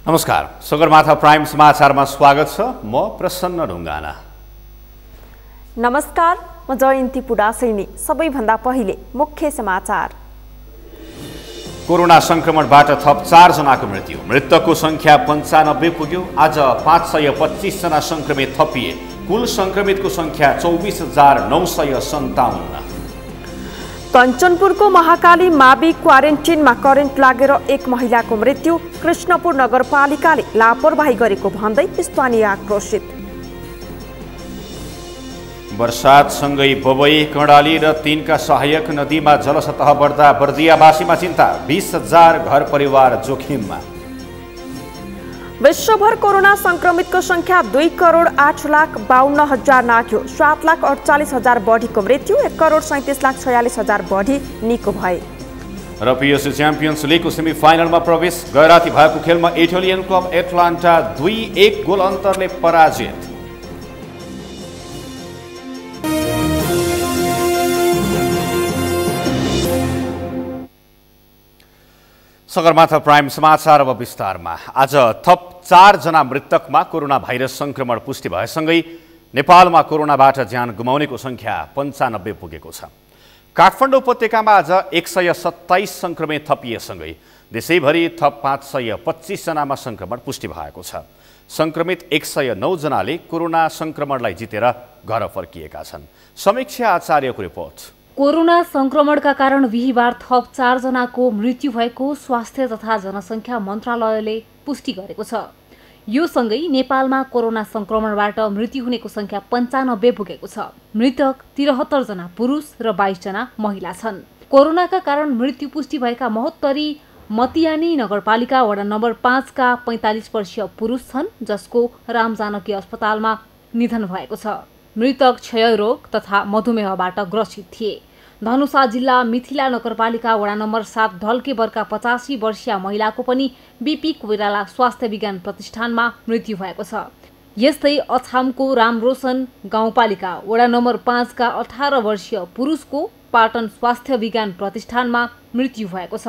नमस्कार, सगरमाथा प्राइम समाचारमा स्वागत छ। म प्रसन्न ढुङ्गाना। नमस्कार, म जयन्ती पुडासैनी। सबैभन्दा पहिले मुख्य समाचार। कोरोना संक्रमणबाट थप 4 जनाको मृत्यु। मृतकको संख्या 95 पुग्यो। आज 525 जना संक्रमित थपिए। कुल संक्रमितको संख्या 24,957। कञ्चनपुरको महाकाली मावि क्वारेन्टिनमा करेन्ट लागेर एक महिलाको मृत्यु। कृष्णपुर नगरपालिकाले लापरवाही गरेको भन्दै स्थानीय आक्रोशित। वर्षातसँगै बबई, कर्णाली र 3 का सहायक नदीमा जलसतह बढ्दा बर्दियावासीमा चिन्ता। 20,000 घर परिवार जोखिममा। विश्वभर कोरोना संक्रमितको संख्या 2,08,52,000 नाघ्यो। 7,48,000 बढीको मृत्यु। 1,37,46,000 बढी निको भए। र पिएसए च्याम्पियन्स लिगको सेमिफाइनलमा प्रवेश। गैराती भएको खेलमा इटालियन क्लब एटलान्टा 2-1 गोल अन्तरले पराजित। सगरमाथा प्राइम समाचार अब विस्तारमा। आज थप 4 जना मृतकमा कोरोना भाइरस संक्रमण पुष्टि भएसँगै नेपालमा कोरोनाबाट ज्यान गुमाउनेको संख्या 95 पुगेको छ। काठमाडौँ उपत्यकामा आज 127 संक्रमित थपिएसँगै देशैभरि थप 525 जनामा संक्रमण पुष्टि भएको छ। संक्रमित 109 जनाले कोरोना संक्रमणलाई जितेर घर फर्किएका छन्। समीक्षा आचार्यको रिपोर्ट। कोरोना संक्रमणका कारण बिहीबार थप 4 जनाको मृत्यु भएको स्वास्थ्य तथा जनसङ्ख्या मन्त्रालयले पुष्टि गरेको छ। यो सँगै नेपालमा कोरोना संक्रमणबाट मृत्यु हुनेको संख्या 95 पुगेको छ। मृतक 73 जना पुरुष र 22 जना महिला छन्। कोरोनाका कारण मृत्यु पुष्टि भएका महोत्तरी मतियानी नगरपालिका वडा नम्बर 5 का 45 वर्षीय पुरुष छन्, जसको रामजानकी अस्पतालमा निधन भएको छ। मृतक क्षयरोग तथा मधुमेहबाट ग्रसित थिए। धनुषा जिल्ला मिथिला नगरपालिका वडा नम्बर 7 ढल्केबरका 85 वर्षीय महिलाको पनि बीपी कोइराला स्वास्थ्य विज्ञान प्रतिष्ठानमा मृत्यु भएको छ। यस्तै अछामको रामरोशन गाउँपालिका वडा नम्बर 5 का 18 वर्षीय पुरुषको पाटन स्वास्थ्य विज्ञान प्रतिष्ठानमा मृत्यु भएको छ।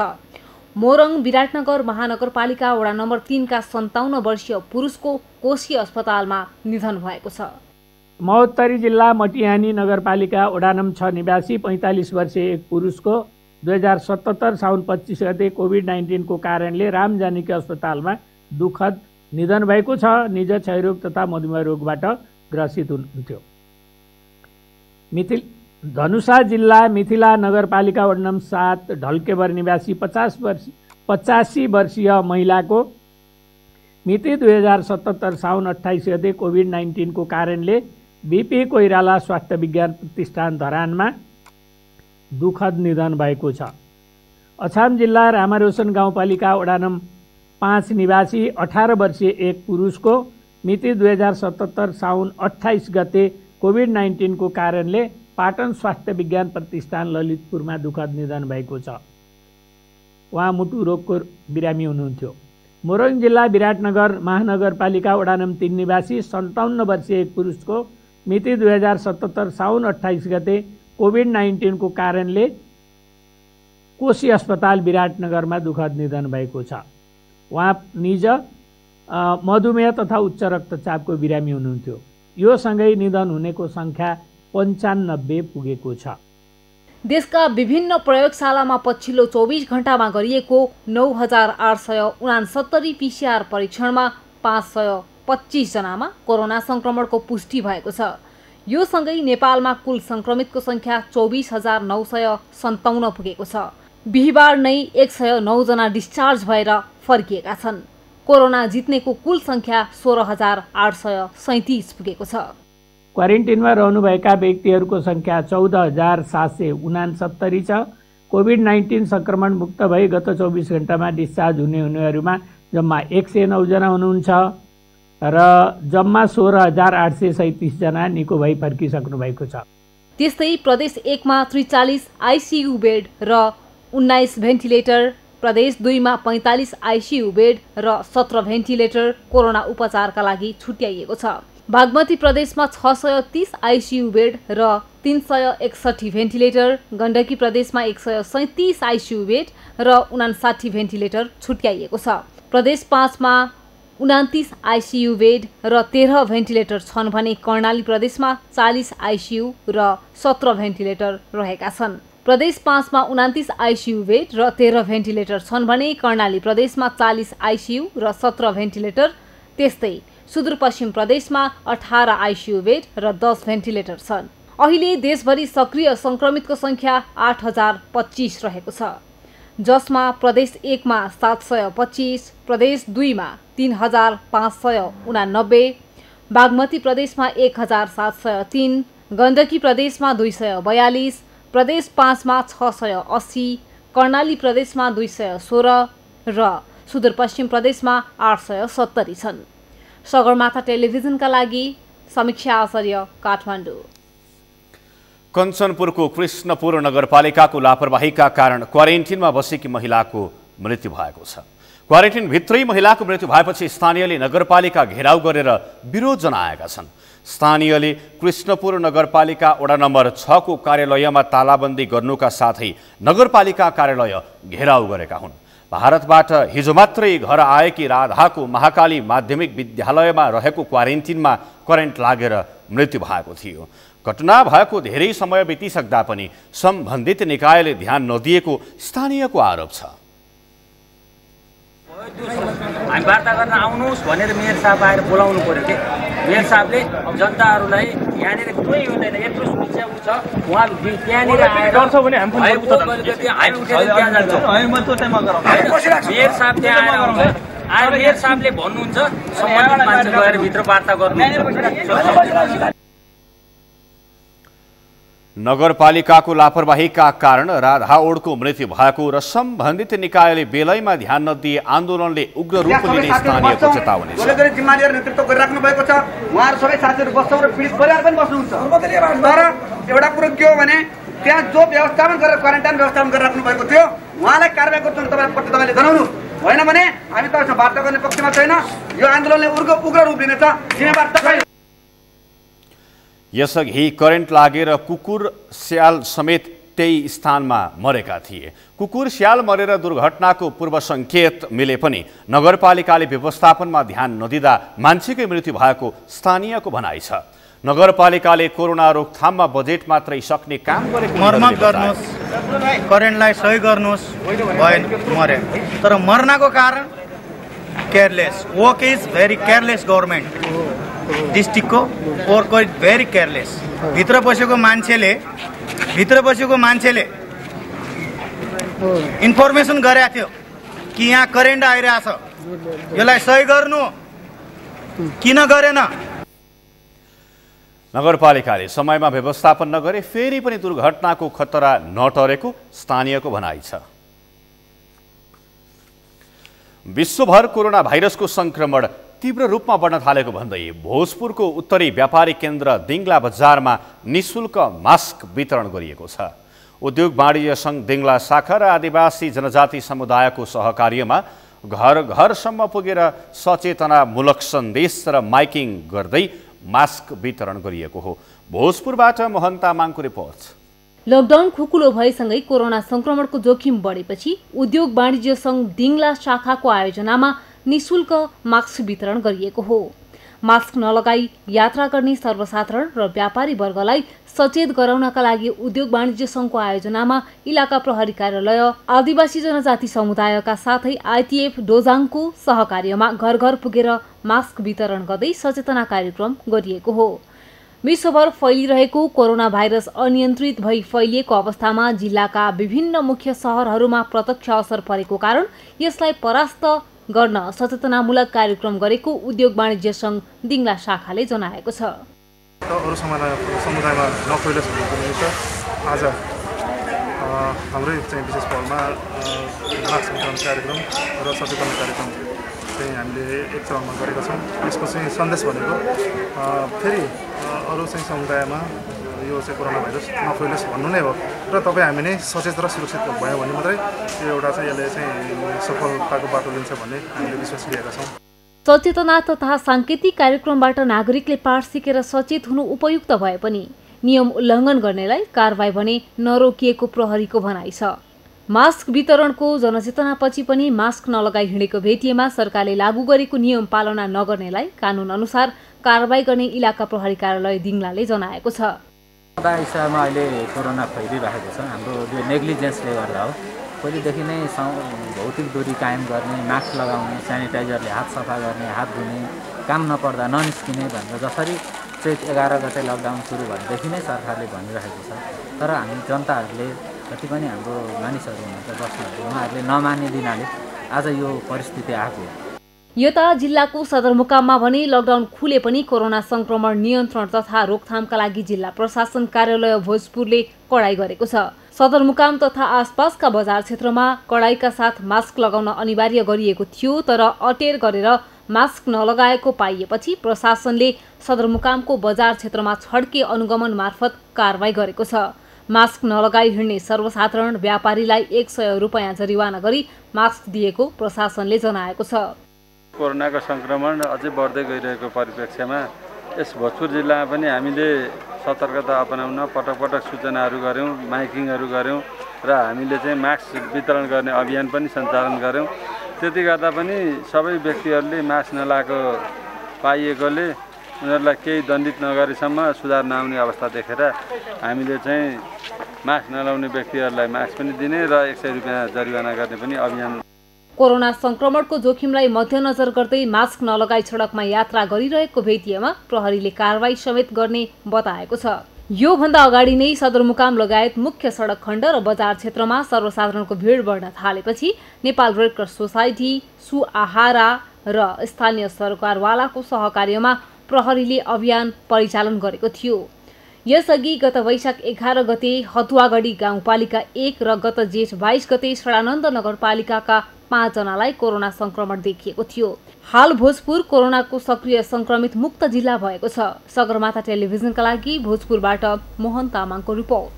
मोरङ विराटनगर महानगरपालिका वडा नम्बर 3 का 57 वर्षीय पुरुषको कोशी अस्पतालमा निधन भएको छ। महोत्तरी जिल्ला मटिहानी नगरपालिका वडा नम्बर 6 निवासी 45 वर्षीय एक पुरुषको 2077 साउन 25 गते कोभिड-19 को कारणले रामजानकी अस्पतालमा दुःखद निधन भएको छ। निज क्षयरोग तथा मधुमेह रोगबाट ग्रसित हुनुहुन्थ्यो। धनुषा जिल्ला मिथिला नगरपालिका वडा नम्बर 7 ढल्केबर निवासी 85 वर्षीय महिलाको मिति 2077 साउन 28 गते कोभिड-19 को कारणले बीपी कोइराला स्वास्थ्य विज्ञान प्रतिष्ठान धरानमा दुःखद निधन भएको छ। अछाम जिल्ला रामारोशन गाउँपालिका वडा नम्बर 5 निवासी 18 वर्षीय एक पुरुषको मिति 2077 साउन 28 गते कोभिड-19 को कारणले पाटन स्वास्थ्य विज्ञान प्रतिष्ठान ललितपुरमा दुःखद निधन भएको छ। उहाँ मुटु रोगको बिरामी हुनुहुन्थ्यो। मोरङ जिल्ला विराटनगर महानगरपालिका वडा नम्बर 3 निवासी 57 वर्षीय एक पुरुषको मिति 2077 साउन 28 गते कोभिड-19 को कारणले कोशी अस्पताल विराटनगरमा दुःखद निधन भएको छ। उहाँ निज मधुमेह तथा उच्च रक्तचापको बिरामी हुनुहुन्थ्यो। यो सँगै निधन हुनेको संख्या 95 पुगेको छ। देशका विभिन्न प्रयोगशालामा पछिल्लो 24 घण्टामा गरिएको 9,869 पीसीआर परीक्षणमा 525 जनामा कोरोना संक्रमणको पुष्टि भएको छ। यो सँगै नेपालमा कुल संक्रमितको संख्या 24,957 पुगेको छ। बिहीबार नै 109 जना डिस्चार्ज भएर फर्किएका छन्। कोरोना जित्नेको कुल संख्या 16,837 पुगेको छ। क्वारेन्टिनमा रहनुभएका व्यक्तिहरूको संख्या 14,769 छ। कोभिड-19 संक्रमण मुक्त भई गत 24 घण्टामा डिस्चार्ज हुनेहरूमा जम्मा 109 जना हुनुहुन्छ र जम्मा 16,837 जना निको भई फर्किसक्नु भएको छ। त्यस्तै प्रदेश 1 मा 43 आइसियु बेड र 19 भेन्टिलेटर, प्रदेश 2 मा 45 आइसियु बेड र 17 भेन्टिलेटर कोरोना उपचारका लागि छुट्याइएको छ। बागमती प्रदेशमा 630 आइसियु बेड र 361 भेन्टिलेटर, गण्डकी प्रदेशमा 137 आइसियु बेड र 59 भेन्टिलेटर छुट्याइएको छ। प्रदेश 5 मा 29 आइसियु बेड र 13 भेन्टिलेटर छन् भने कर्णाली प्रदेशमा 40 आइसियु र 17 भेन्टिलेटर रहेका छन्। प्रदेश 5 मा 29 आइसियु बेड र 13 भेन्टिलेटर छन् भने कर्णाली प्रदेशमा 40 आइसियु र 17 भेन्टिलेटर। त्यस्तै सुदूरपश्चिम प्रदेशमा 18 आइसियु बेड र 10 भेन्टिलेटर छन्। अहिले देशभरि सक्रिय संक्रमितको संख्या 8025 रहेको छ, जसमा प्रदेश 1 मा 725, प्रदेश 2 मा 3589, बागमती प्रदेशमा 1703, गण्डकी प्रदेशमा 242, प्रदेश 5 मा 680, कर्णाली प्रदेशमा 216 र सुदूरपश्चिम प्रदेशमा 870 छन्। सगरमाथा टेलिभिजनका लागि समीक्षा आचार्य, काठमाडौँ। कञ्चनपुरको कृष्णपुर नगरपालिकाको लापरवाहीका कारण क्वारेन्टिनमा बसेकी महिलाको मृत्यु भएको छ। क्वारेन्टिनभित्रै महिलाको मृत्यु भएपछि स्थानीयले नगरपालिका घेराउ गरेर विरोध जनाएका छन्। स्थानीयले कृष्णपुर नगरपालिका वडा नम्बर 6 को कार्यालयमा तालाबन्दी गर्नुका साथै नगरपालिका कार्यालय घेराउ गरेका हुन्। भारतबाट हिजो मात्रै घर आएकी राधाको महाकाली माध्यमिक विद्यालयमा रहेको क्वारेन्टिनमा करेन्ट लागेर मृत्यु भएको थियो। घटना भएको धेरै समय बितिसक्दा पनि सम्बन्धित निकायले ध्यान नदिएको स्थानीयको आरोप छ। हामी वार्ता गर्न आउनुहोस् भनेर मेयर साहब आएर बोलाउनु पर्यो के। मेयर साहबले जनताहरूलाई यहाँनिर कोही हुँदैन, यत्रो समस्या छ, उहाँ त्यहाँनिर आएर गर्छ भने हामी मेयर साहब त्यहाँ आएर मेयर साहबले भन्नुहुन्छ सम्बन्धित मान्छे गएर भित्र वार्ता गर्नु। नगरपालिकाको लापरवाहीका कारण राधा ओडको मृत्यु भएको र सम्बन्धित निकायले बेलैमा ध्यान नदिए आन्दोलनले उग्र रूप लिने स्थानीयको चेतावनी छ। जिम्मेवारी नेतृत्व गरिराख्नु भएको छ। उहाँहरू सबै साथीहरू बस्छौँ र पीडित परिवार पनि बस्नुहुन्छ। तर एउटा कुरो के हो भने त्यहाँ जो व्यवस्थापन गरेर क्वारेन्टाइन व्यवस्थापन गरिराख्नु भएको थियो उहाँलाई कारबाही गर्छौँ तपाईँले जनाउनु होइन भने हामी तपाईँसँग वार्ता गर्ने पक्षमा छैन। यो आन्दोलनले उग्र रूप लिनेछ। जिम्मेवार तपाईँ। यसअघि करेन्ट लागेर कुकुर स्याल समेत त्यही स्थानमा मरेका थिए। कुकुर स्याल मरेर दुर्घटनाको पूर्व सङ्केत मिले पनि नगरपालिकाले व्यवस्थापनमा ध्यान नदिँदा मान्छेकै मृत्यु भएको स्थानीयको भनाइ छ। नगरपालिकाले कोरोना रोकथाममा बजेट मात्रै सक्ने काम गरेको मर्मत गर्नुहोस्, करेन्टलाई सही गर्नुहोस्, भएन मरे। तर मर्नको कारण careless, work is very careless government डिस्ट्रिक्टको वर्क इज भेरी केयरलेस। भित्र बसेको मान्छेले इन्फर्मेसन गरेको थियो कि यहाँ करेन्ट आइरहेछ, यसलाई सही गर्नु, किन गरेन? नगरपालिकाले समयमा व्यवस्थापन नगरे फेरि पनि दुर्घटनाको खतरा नटरेको स्थानीयको भनाइ छ। विश्वभर कोरोना भाइरसको संक्रमण तीव्र रूपमा बढ्न थालेको भन्दै भोजपुरको उत्तरी व्यापारी केन्द्र दिङ्ला बजारमा निःशुल्क मास्क वितरण गरिएको छ। उद्योग वाणिज्य सङ्घ दिङ्ला शाखा र आदिवासी जनजाति समुदायको सहकार्यमा घर घरसम्म पुगेर सचेतनामूलक सन्देश र माइकिङ गर्दै मास्क वितरण गरिएको हो। भोजपुरबाट मोहन तामाङको रिपोर्ट। लकडाउन खुकुलो भएसँगै कोरोना संक्रमणको जोखिम बढेपछि उद्योग वाणिज्य सङ्घ दिङ्ला शाखाको आयोजनामा निःशुल्क मास्क वितरण गरिएको हो। मास्क नलगाई यात्रा गर्ने सर्वसाधारण र व्यापारी वर्गलाई सचेत गराउनका लागि उद्योग वाणिज्य सङ्घको आयोजनामा इलाका प्रहरी कार्यालय, आदिवासी जनजाति समुदायका साथै आइटिएफ डोजाङको सहकार्यमा घर घर पुगेर मास्क वितरण गर्दै सचेतना कार्यक्रम गरिएको हो। विश्वभर फैलिरहेको कोरोना भाइरस अनियन्त्रित भई फैलिएको अवस्थामा जिल्लाका विभिन्न मुख्य सहरहरूमा प्रत्यक्ष असर परेको कारण यसलाई परास्त गर्न सचेतनामूलक कार्यक्रम गरेको उद्योग वाणिज्य सङ्घ दिङ्ला शाखाले जनाएको छ। अरू समुदायमा नफैलोस् भन्नको निमित्त आज हाम्रै चाहिँ विशेष पहलमा मास्क वितरण कार्यक्रम र सचेतना कार्यक्रम चाहिँ हामीले एक चरणमा गरेका छौँ। यसको चाहिँ सन्देश भनेको फेरि अरू चाहिँ समुदायमा यो चाहिँ कोरोना भाइरस नफैलोस् भन्नु नै हो र तपाईँ हामी नै सचेत र सुरक्षित भयो भने मात्रै यो एउटा चाहिँ यसले चाहिँ सफलताको बाटो लिन्छ भन्ने हामीले विश्वास लिएका छौँ। सचेतना तथा साङ्केतिक कार्यक्रमबाट नागरिकले पाठ सिकेर सचेत हुनु उपयुक्त भए पनि नियम उल्लङ्घन गर्नेलाई कारबाही भने नरोकिएको प्रहरीको भनाइ छ। मास्क वितरणको जनचेतनापछि पनि मास्क नलगाई हिँडेको भेटिएमा सरकारले लागू गरेको नियम पालना नगर्नेलाई कानुन अनुसार कारबाही गर्ने इलाका प्रहरी कार्यालय दिङलाले जनाएको छ। हिसाबमा अहिले कोरोना फैलिरहेको छ। हाम्रो यो नेग्लिजेन्सले गर्दा हो। पहिलेदेखि नै भौतिक दूरी कायम गर्ने, मास्क लगाउने, सेनिटाइजरले हात सफा गर्ने, हात धुने, काम नपर्दा ननिस्किने भनेर जसरी चैत 11 गते लकडाउन सुरु भएदेखि नै सरकारले भनिरहेको छ। तर हामी जनताहरूले जति पनि हाम्रो मानिसहरू हुनुहुन्छ बस्नेहरू उहाँहरूले नमानिदिनाले आज यो परिस्थिति आएको हो। यता जिल्लाको सदरमुकाममा भने लकडाउन खुले पनि कोरोना संक्रमण नियन्त्रण तथा रोकथामका लागि जिल्ला प्रशासन कार्यालय भोजपुरले कडाई गरेको छ। सदरमुकाम तथा आसपासका बजार क्षेत्रमा कडाईका साथ मास्क लगाउन अनिवार्य गरिएको थियो, तर अटेर गरेर मास्क नलगाएको पाइएपछि प्रशासनले सदरमुकामको बजार क्षेत्रमा छड्के अनुगमन मार्फत कारबाही गरेको छ। मास्क नलगाई हिँड्ने सर्वसाधारण व्यापारीलाई 100 रुपैयाँ जरिवाना गरी मास्क दिएको प्रशासनले जनाएको छ। कोरोनाको संक्रमण अझै बढ्दै गइरहेको परिप्रेक्ष्यमा यस भोजपुर जिल्लामा पनि हामीले सतर्कता अपनाउन पटक पटक सूचनाहरू गऱ्यौँ, माइकिङहरू गऱ्यौँ र हामीले चाहिँ मास्क वितरण गर्ने अभियान पनि सञ्चालन गऱ्यौँ। त्यति गर्दा पनि सबै व्यक्तिहरूले मास्क नलाएको पाइएकोले उनीहरूलाई केही दण्डित नगरेसम्म सुधार नआउने अवस्था देखेर हामीले चाहिँ मास्क नलाउने व्यक्तिहरूलाई मास्क पनि दिने र 100 रुपैयाँ जरिवाना गर्ने पनि अभियान। कोरोना संक्रमणको जोखिमलाई मध्यनजर गर्दै मास्क नलगाई सडकमा यात्रा गरिरहेको भेटिएमा प्रहरीले कारबाही समेत गर्ने बताएको छ। योभन्दा अगाडि नै सदरमुकाम लगायत मुख्य सडक खण्ड र बजार क्षेत्रमा सर्वसाधारणको भिड बढ्न थालेपछि Nepal red cross society, Suaahara र स्थानीय सरकारवालाको सहकार्यमा प्रहरीले अभियान परिचालन गरेको थियो। यसअघि गत वैशाख 11 गते हतुवागढी गाउँपालिका 1 र गत जेठ 22 गते सडानन्द नगरपालिकाका 5 जनालाई कोरोना संक्रमण देखिएको थियो। हाल भोजपुर कोरोनाको सक्रिय संक्रमित मुक्त जिल्ला भएको छ। सगरमाथा टेलिभिजनका लागि भोजपुरबाट मोहन तामाङको रिपोर्ट।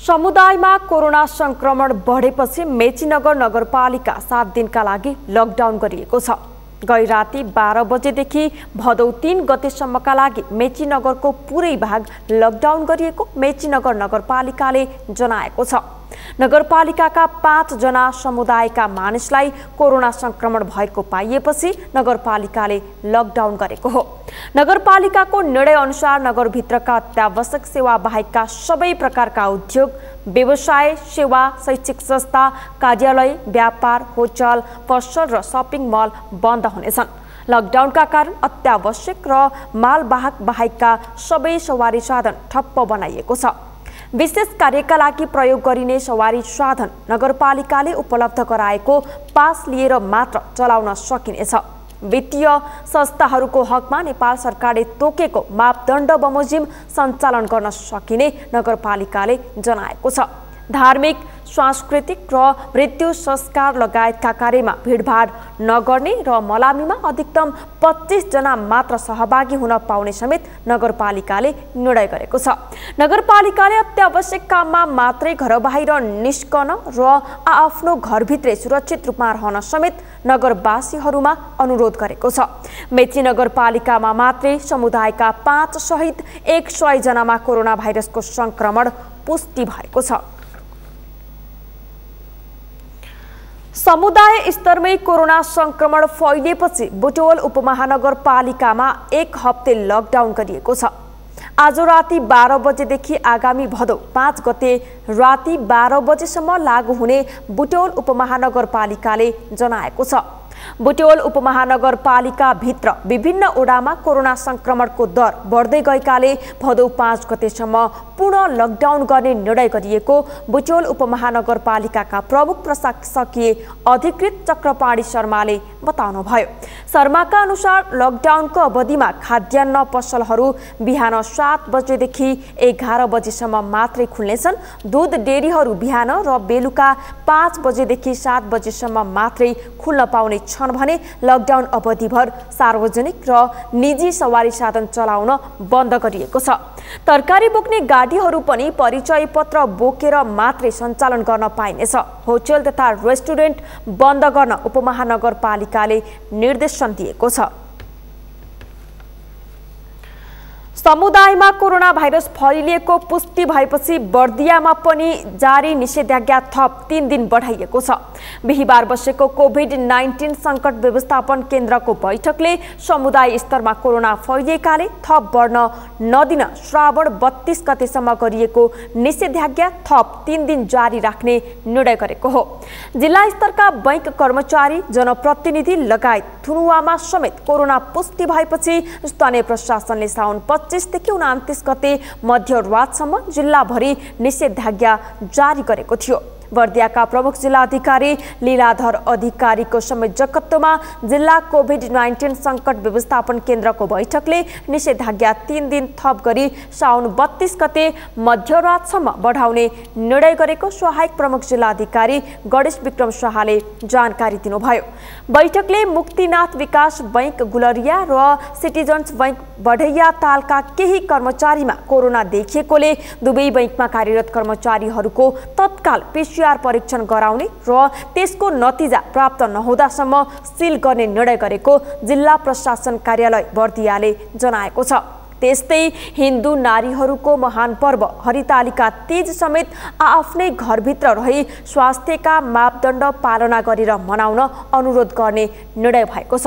समुदायमा कोरोना संक्रमण बढेपछि मेचीनगर नगरपालिका 7 दिनका लागि लकडाउन गरिएको छ। गैराती 12 बजेदेखि भदौ 3 गतेसम्मका लागि मेचीनगरको पुरै भाग लकडाउन गरिएको मेचीनगर नगरपालिकाले जनाएको छ। नगरपालिकाका 5 जना समुदायका मानिसलाई कोरोना संक्रमण भएको पाइएपछि नगरपालिकाले लकडाउन गरेको हो। नगरपालिकाको निर्णय अनुसार नगरभित्रका अत्यावश्यक सेवा बाहेकका सबै प्रकारका उद्योग, व्यवसाय, सेवा, शैक्षिक संस्था, कार्यालय, व्यापार, होटल, पसल र सपिङ मल बन्द हुनेछन्। लकडाउनका कारण अत्यावश्यक र मालवाहक बाहेकका सबै सवारी साधन ठप्प बनाइएको छ। विशेष कार्यका लागि प्रयोग गरिने सवारी साधन नगरपालिकाले उपलब्ध गराएको पास लिएर मात्र चलाउन सकिनेछ। वित्तीय संस्थाहरूको हकमा नेपाल सरकारले तोकेको मापदण्ड बमोजिम सञ्चालन गर्न सकिने नगरपालिकाले जनाएको छ। धार्मिक, सांस्कृतिक र मृत्यु संस्कार लगायतका कार्यमा भिडभाड नगर्ने र मलामीमा अधिकतम 25 जना मात्र सहभागी हुन पाउने समेत नगरपालिकाले निर्णय गरेको छ। नगरपालिकाले अत्यावश्यक काममा मात्रै घर बाहिर निस्कन र आफ्नो घरभित्रै सुरक्षित रूपमा रहन समेत नगरवासीहरूमा अनुरोध गरेको छ। मेची नगरपालिकामा मात्रै समुदायका 5 सहित 100 जनामा कोरोना भाइरसको संक्रमण पुष्टि भएको छ। समुदाय स्तरमै कोरोना संक्रमण फैलिएपछि बुटवल उपमहानगरपालिकामा 1 हप्ते लकडाउन गरिएको छ। आज राति 12 बजेदेखि आगामी भदौ 5 गते राति 12 बजेसम्म लागू हुने बुटवल उपमहानगरपालिकाले जनाएको छ। बुटवल उपमहानगरपालिका भित्र विभिन्न ओडामा कोरोना संक्रमणको दर बढ्दै गएकाले भदौ 5 गतेसम्म पूर्ण लकडाउन गर्ने निर्णय गरिएको बुटवल उपमहानगरपालिकाका प्रमुख प्रशासकीय अधिकृत चक्रपाणी शर्माले बताउनुभयो। शर्माका अनुसार लकडाउनको अवधिमा खाद्यान्न पसलहरू बिहान 7 बजेदेखि 11 बजेसम्म मात्रै खुल्नेछन्। दूध डेरीहरू बिहान र बेलुका 5 बजेदेखि 7 बजेसम्म मात्रै खुल्न पाउने छन् भने लकडाउन अवधिभर सार्वजनिक र निजी सवारी साधन चलाउन बन्द गरिएको छ। तरकारी बोक्ने गाडीहरू पनि परिचय पत्र बोकेर मात्रै सञ्चालन गर्न पाइनेछ। होटल तथा रेस्टुरेन्ट बन्द गर्न उपमहानगरपालिकाले निर्देशन दिएको छ। समुदायमा कोरोना भाइरस फैलिएको पुष्टि भएपछि बर्दियामा पनि जारी निषेधाज्ञा थप 3 दिन बढाइएको छ। बिहीबार बसेको कोभिड-19 सङ्कट व्यवस्थापन केन्द्रको बैठकले समुदाय स्तरमा कोरोना फैलिएकाले थप बढ्न नदिन श्रावण 32 गतेसम्म गरिएको निषेधाज्ञा थप 3 दिन जारी राख्ने निर्णय गरेको हो। जिल्ला स्तरका बैंक कर्मचारी, जनप्रतिनिधि लगायत थुनुवामा समेत कोरोना पुष्टि भएपछि स्थानीय प्रशासनले साउन 25 देखि 29 गते मध्यरातसम्म जिल्लाभरि निषेधाज्ञा जारी गरेको थियो। बर्दियाका प्रमुख जिल्ला अधिकारी लीलाधर अधिकारीको संयोजकत्वमा जिल्ला कोभिड-19 सङ्कट व्यवस्थापन केन्द्रको बैठकले निषेधाज्ञा 3 दिन थप गरी साउन 32 गते मध्यरातसम्म बढाउने निर्णय गरेको सहायक प्रमुख जिल्ला अधिकारी गणेश विक्रम शाहले जानकारी दिनुभयो। बैठकले मुक्तिनाथ विकास बैंक गुलरिया र सिटिजन्स बैंक बढैया तालका केही कर्मचारीमा कोरोना देखिएकोले दुवै बैंकमा कार्यरत कर्मचारीहरूको तत्काल PCR परीक्षण गराउने र त्यसको नतिजा प्राप्त नहुँदासम्म सिल गर्ने निर्णय गरेको जिल्ला प्रशासन कार्यालय बर्दियाले जनाएको छ। त्यस्तै हिन्दू नारीहरूको महान पर्व हरितालिका तीज समेत आफ्नै घरभित्र रही स्वास्थ्यका मापदण्ड पालना गरेर मनाउन अनुरोध गर्ने निर्णय भएको छ।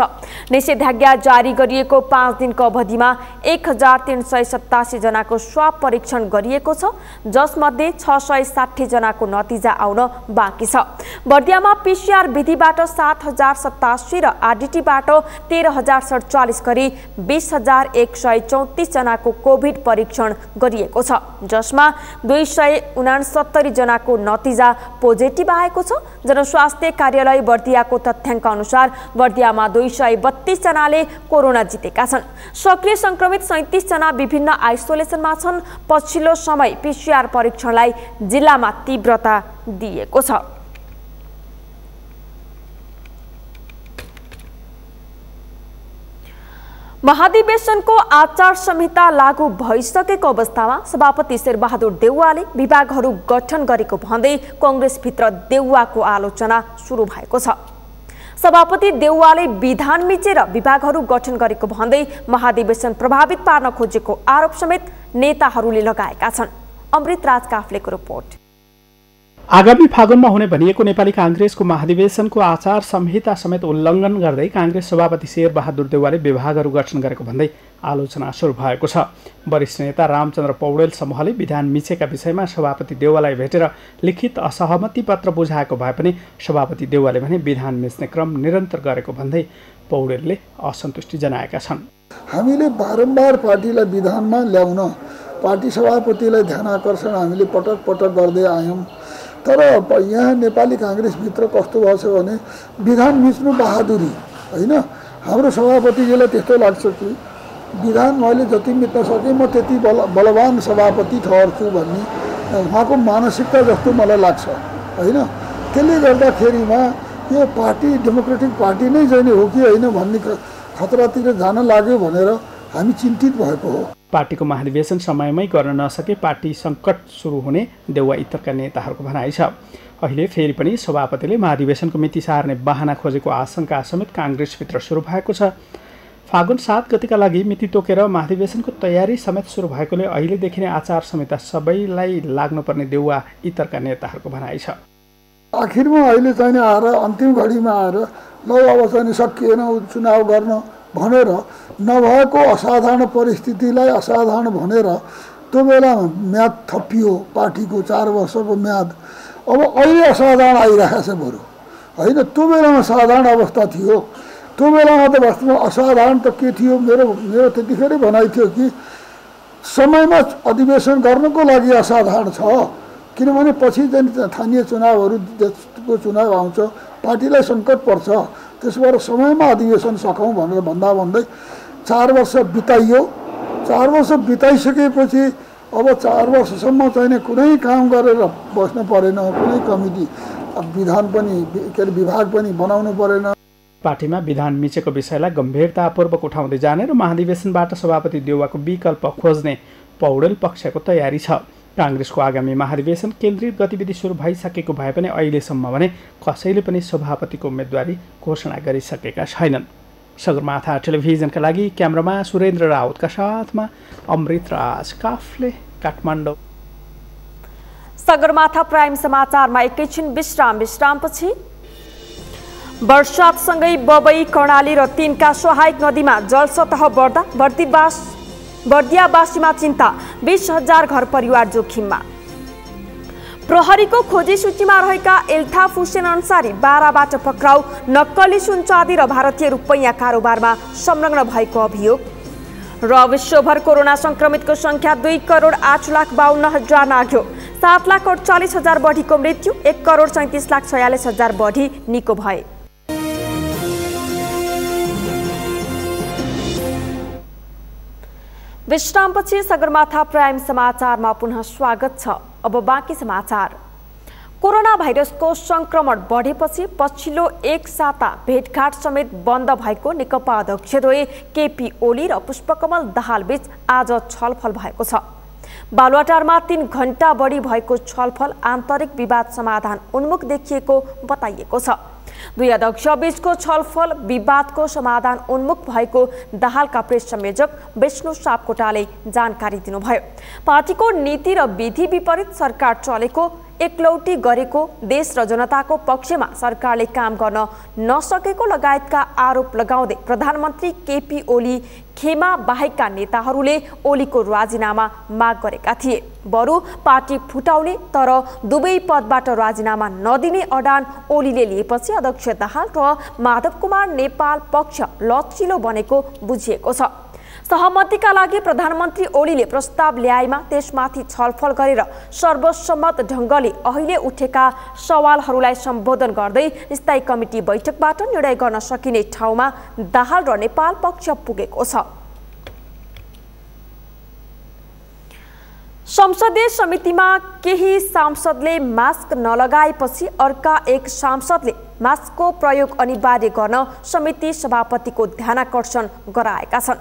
निषेधाज्ञा जारी गरिएको 5 दिनको अवधिमा 1387 जनाको स्वाब परीक्षण गरिएको छ, जसमध्ये 660 जनाको नतिजा आउन बाँकी छ। बर्दियामा PCR विधिबाट 7087 र आरडिटीबाट 13047 गरी 20134 जनाको कोभिड परीक्षण गरिएको छ, जसमा 269 जनाको नतिजा पोजिटिभ आएको छ। जनस्वास्थ्य कार्यालय बर्दियाको तथ्याङ्क अनुसार बर्दियामा 232 जनाले कोरोना जितेका छन्। सक्रिय संक्रमित 37 जना विभिन्न आइसोलेसनमा छन्। पछिल्लो समय PCR परीक्षणलाई जिल्लामा तीव्रता दिएको छ। महाधिवेशनको आचार संहिता लागू भइसकेको अवस्थामा सभापति शेरबहादुर देउवाले विभागहरू गठन गरेको भन्दै कङ्ग्रेसभित्र देउवाको आलोचना सुरु भएको छ। सभापति देउवाले विधान मिचेर विभागहरू गठन गरेको भन्दै महाधिवेशन प्रभावित पार्न खोजेको आरोप समेत नेताहरूले लगाएका छन्। अमृत राज काफ्लेको रिपोर्ट। आगामी फागुनमा हुने भनिएको नेपाली काङ्ग्रेसको महाधिवेशनको आचार संहिता समेत उल्लङ्घन गर्दै काङ्ग्रेस सभापति शेरबहादुर देउवाले विभागहरू गठन गरेको भन्दै आलोचना सुरु भएको छ। वरिष्ठ नेता रामचन्द्र पौडेल समूहले विधान मिचेका विषयमा सभापति देउवालाई भेटेर लिखित असहमति पत्र बुझाएको भए पनि सभापति देउवाले भने विधान मिच्ने क्रम निरन्तर गरेको भन्दै पौडेलले असन्तुष्टि जनाएका छन्। हामीले बारम्बार पार्टीलाई विधानमा ल्याउन पार्टी सभापतिलाई ध्यानाकर्षण हामीले पटक पटक गर्दै आयौँ, तर यहाँ नेपाली काङ्ग्रेसभित्र कस्तो भएछ भने विधान मिच्नु बहादुरी होइन। हाम्रो सभापतिजीलाई त्यस्तो लाग्छ कि विधान मैले जति मिच्न सकेँ म त्यति बलवान सभापति ठहर्छु भन्ने उहाँको मानसिकता जस्तो मलाई लाग्छ होइन। त्यसले गर्दाखेरिमा यो पार्टी डेमोक्रेटिक पार्टी नै जाने हो कि होइन भन्ने खतरातिर जान लाग्यो भनेर हामी चिन्तित भएको हो। पार्टीको महाधिवेशन समयमै गर्न नसके पार्टी सङ्कट सुरु हुने देउवा इतरका नेताहरूको भनाइ छ। अहिले फेरि पनि सभापतिले महाधिवेशनको मिति सार्ने बहाना खोजेको आशंका समेत काङ्ग्रेसभित्र सुरु भएको छ। फागुन 7 गतिका लागि मिति तोकेर महाधिवेशनको तयारी समेत सुरु भएकोले अहिलेदेखि नै आचार संहिता सबैलाई लाग्नुपर्ने देउवा इतरका नेताहरूको भनाइ छ। आखिरमा अहिले चाहिँ आएर अन्तिम घडीमा आएर ल अब चाहिँ सकिएन चुनाव गर्न भनेर नभएको असाधारण परिस्थितिलाई असाधारण भनेर त्यो बेलामा म्याद थपियो पार्टीको 4 वर्षको म्याद। अब अहिले असाधारण आइरहेको छ बरु होइन। त्यो बेलामा साधारण अवस्था थियो। त्यो बेलामा त वास्तवमा असाधारण त के थियो, मेरो त्यतिखेरै भनाइ थियो कि समयमा अधिवेशन गर्नको लागि असाधारण छ, किनभने पछि चाहिँ स्थानीय चुनावहरूको चुनाव आउँछ, पार्टीलाई सङ्कट पर्छ, त्यस भएर समयमा अधिवेशन सकौँ भनेर भन्दै 4 वर्ष बिताइयो। 4 वर्ष बिताइसकेपछि अब 4 वर्षसम्म चाहिँ कुनै काम गरेर बस्नु परेन, कुनै कमिटी विधान पनि के अरे विभाग पनि बनाउनु परेन। पार्टीमा विधान मिचेको विषयलाई गम्भीरतापूर्वक उठाउँदै जाने र महाधिवेशनबाट सभापति देउवाको विकल्प खोज्ने पौडेल पक्षको तयारी छ। काङ्ग्रेसको आगामी महाधिवेशन केन्द्रित गतिविधि सुरु भइसकेको भए पनि अहिलेसम्म भने कसैले पनि सभापतिको उम्मेदवारी घोषणा गरिसकेका छैनन्। सगरमाथा टेलिभिजनका लागि क्यामेरामा सुरेन्द्र राउतका साथमा अमृत राज काफले काठमाडौँ। सगरमाथा प्राइम समाचारमा एकैछिन विश्रामपछि वर्षातसँगै बबई कर्णाली र तीनका सहायक नदीमा जलसतह बढ्दा बर्दियावासीमा चिन्ता, 20,000 घर परिवार जोखिममा। प्रहरीको खोजी सूचीमा रहेका इल्ताफ हुसेन अन्सारी बाराबाट पक्राउ, नक्कली सुन चाँदी र भारतीय रुपैयाँ कारोबारमा संलग्न भएको अभियोग। र विश्वभर कोरोना संक्रमितको संख्या 2,08,52,000 नाग्यो, 7,48,000 बढीको मृत्यु, 1,37,46,000 बढी निको भए। विश्रामपछि सगरमाथा प्राइम समाचारमा पुनः स्वागत छ। अब बाँकी समाचार। कोरोना भाइरसको संक्रमण बढेपछि पछिल्लो एक साता भेटघाट समेत बन्द भएको नेकपा अध्यक्षद्वय केपी ओली र पुष्पकमल दाहाल बीच आज छलफल भएको छ। बालुवाटारमा 3 घण्टा बढी भएको छलफल आन्तरिक विवाद समाधान उन्मुख देखिएको बताइएको छ। दुई अध्यक्ष बीचको छलफल विवादको समाधान उन्मुख भएको दाहालका प्रेस संयोजक विष्णु सापकोटाले जानकारी दिनुभयो। पार्टीको नीति र विधि विपरीत सरकार चलेको, एकलौटी गरेको, देश र जनताको पक्षमा सरकारले काम गर्न नसकेको लगायतका आरोप लगाउँदै प्रधानमन्त्री केपी ओली खेमा बाहेकका नेताहरूले ओलीको राजीनामा माग गरेका थिए। बरु पार्टी फुटाउने तर दुवै पदबाट राजीनामा नदिने अडान ओलीले लिएपछि अध्यक्ष दाहाल र माधव कुमार नेपाल पक्ष लचिलो बनेको बुझिएको छ। सहमतिका लागि प्रधानमन्त्री ओलीले प्रस्ताव ल्याएमा त्यसमाथि छलफल गरेर सर्वसम्मत ढङ्गले अहिले उठेका सवालहरूलाई सम्बोधन गर्दै स्थायी कमिटी बैठकबाट निर्णय गर्न सकिने ठाउँमा दाहाल र नेपाल पक्ष पुगेको छ। संसदीय समितिमा केही सांसदले मास्क नलगाएपछि अर्का एक सांसदले मास्कको प्रयोग अनिवार्य गर्न समिति सभापतिको ध्यानाकर्षण गराएका छन्।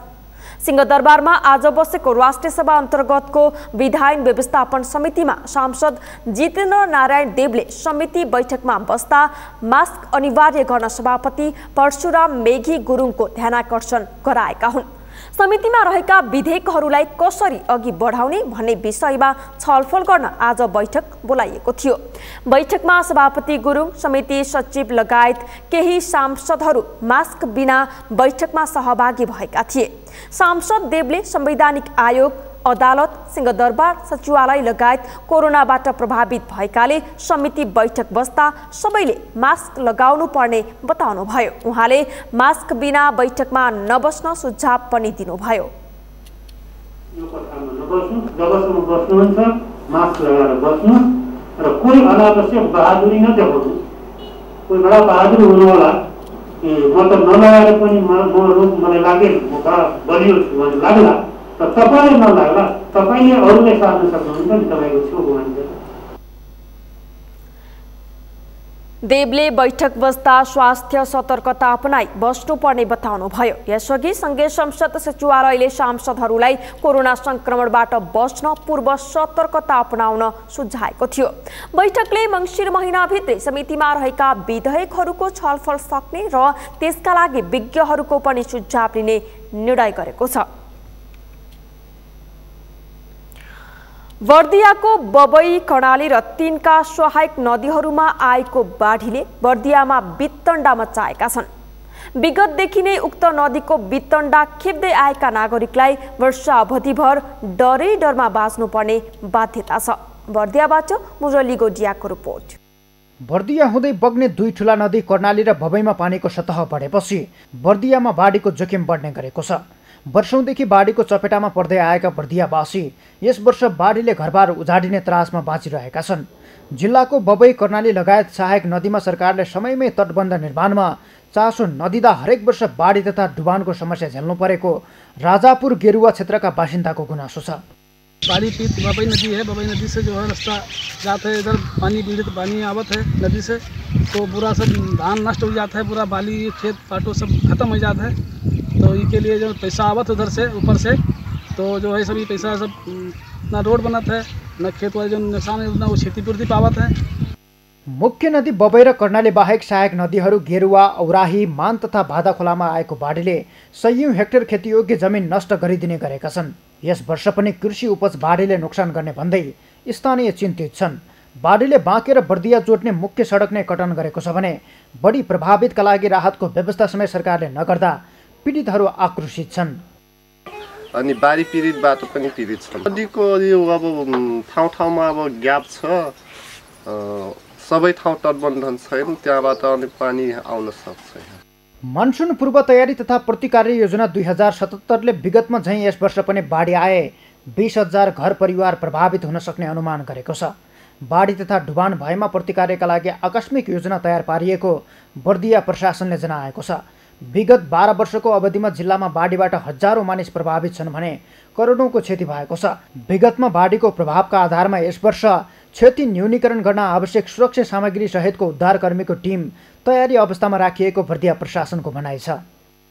सिंहदरबारमा आज बसेको राष्ट्रिय सभा अन्तर्गतको विधायन व्यवस्थापन समितिमा सांसद जितेन्द्र नारायण देवले समिति बैठकमा बस्दा मास्क अनिवार्य गर्न सभापति परशुराम मेघी गुरुङको ध्यानाकर्षण गराएका हुन्। समितिमा रहेका विधेयकहरूलाई कसरी अघि बढाउने भन्ने विषयमा छलफल गर्न आज बैठक बोलाइएको थियो। बैठकमा सभापति गुरुङ, समिति सचिव लगायत केही सांसदहरू मास्क बिना बैठकमा सहभागी भएका थिए। सांसद देवले संवैधानिक आयोग, अदालत, सिंहदरबार, सचिवालय लगायत कोरोनाबाट प्रभावित भएकाले समिति बैठक बस्दा सबैले मास्क लगाउनु पर्ने बताउनुभयो। उहाँले मास्क बिना बैठकमा नबस्न सुझाव पनि दिनुभयो। यो कोठामा नबस्नु, जबसम्म बस्नुहुन्छ मास्क लगाएर बस्नु र कोही अनावश्यक बहादुरी नदेखाउनु। कोही बडा बहादुर हुनु होला, म त नलगाएर पनि मलाई लागे म बलियो छु भन्ने लाग्ला, तर तपाईँले नलाग्ला, तपाईँले अरूले सार्न सक्नुहुन्छ नि तपाईँको छेउको मान्छे। देवले बैठक बस्दा स्वास्थ्य सतर्कता अपनाई बस्नुपर्ने बताउनुभयो। यसअघि संघीय संसद सचिवालयले सांसदहरूलाई कोरोना संक्रमणबाट बच्न पूर्व सतर्कता अपनाउन सुझाएको थियो। बैठकले मङ्सिर महिनाभित्रै समितिमा रहेका विधेयकहरूको छलफल सक्ने र त्यसका लागि विज्ञहरूको पनि सुझाव लिने निर्णय गरेको छ। बर्दियाको बबई, कर्णाली र तीनका सहायक नदीहरूमा आएको बाढीले बर्दियामा वितण्डा मचाएका छन्। विगतदेखि नै उक्त नदीको वितण्डा खेप्दै आएका नागरिकलाई वर्षा अवधिभर डरमा बाँच्नुपर्ने बाध्यता छ। बर्दियाबाट मुरली गोडियाको रिपोर्ट। बर्दिया हुँदै बग्ने दुई ठुला नदी कर्णाली र बबईमा पानीको सतह बढेपछि बर्दियामा बाढीको जोखिम बढ्ने गरेको छ। वर्षौंदेखि बाढीको चपेटामा पर्दै आएका बर्दियावासी यस वर्ष बाढीले घरबार उजाडिने त्रासमा बाँचिरहेका छन्। जिल्लाको बबई, कर्णाली लगायत सहायक नदीमा सरकारले समयमै तटबन्ध निर्माणमा चासो नदिँदा हरेक वर्ष बाढी तथा डुबानको समस्या झेल्नु परेको राजापुर गेरुवा क्षेत्रका बासिन्दाको गुनासो छ। बाढ़ी पीत बबई नदी है, बबई नदी से जो है रास्ता जाता है, इधर पानी पीड़ित पानी आवत है नदी से, तो पूरा सब धान नष्ट हो जाता है, पूरा बाली खेत पाटो सब खत्म हो जाता है। तो इसके लिए जो पैसा आवत उधर से ऊपर से, तो जो है सभी पैसा सब ना रोड बनत है, ना खेत वाले जो नुकसान है उतना वो क्षतिपूर्ति पावत है। मुख्य नदी बबई र कर्णाली बाहेक सहायक नदीहरू गेरुवा, औराही, मान तथा बाधा खोलामा आएको बाढीले सयौं हेक्टर खेतीयोग्य जमिन नष्ट गरिदिने गरेका छन्। यस वर्ष पनि कृषि उपज बाढीले नोक्सान गर्ने भन्दै स्थानीय चिन्तित छन्। बाढीले बाँके र बर्दिया जोड्ने मुख्य सडक नै कटन गरेको छ भने बढी प्रभावितका लागि राहतको व्यवस्था समेत सरकारले नगर्दा पीडितहरू आक्रोशित छन्। अनि बाढी पीडितबाट पनि पीडित छन्। नदीको यो अब ठाउँ ठाउँमा अब ग्याप छ, सबै ठाउँ तटबन्धन छैन, त्यहाँबाट अनि पानी आउन सक्छ। मनसुन पूर्व तयारी तथा प्रतिकारी योजना 2077ले विगतमा झैँ यस वर्ष पनि बाढी आए 20,000 घर परिवार प्रभावित हुन सक्ने अनुमान गरेको छ। बाढी तथा डुबान भएमा प्रतिकारका लागि आकस्मिक योजना तयार पारिएको बर्दिया प्रशासनले जनाएको छ। विगत 12 वर्षको अवधिमा जिल्लामा बाढीबाट हजारौं मानिस प्रभावित छन् भने करोडौंको क्षति भएको छ। विगतमा बाढीको प्रभावका आधारमा यस वर्ष क्षति न्यूनीकरण गर्न आवश्यक सुरक्षा सामग्री सहितको उद्धारकर्मीको टिम तयारी अवस्थामा राखिएको बर्दिया प्रशासनको भनाइ छ।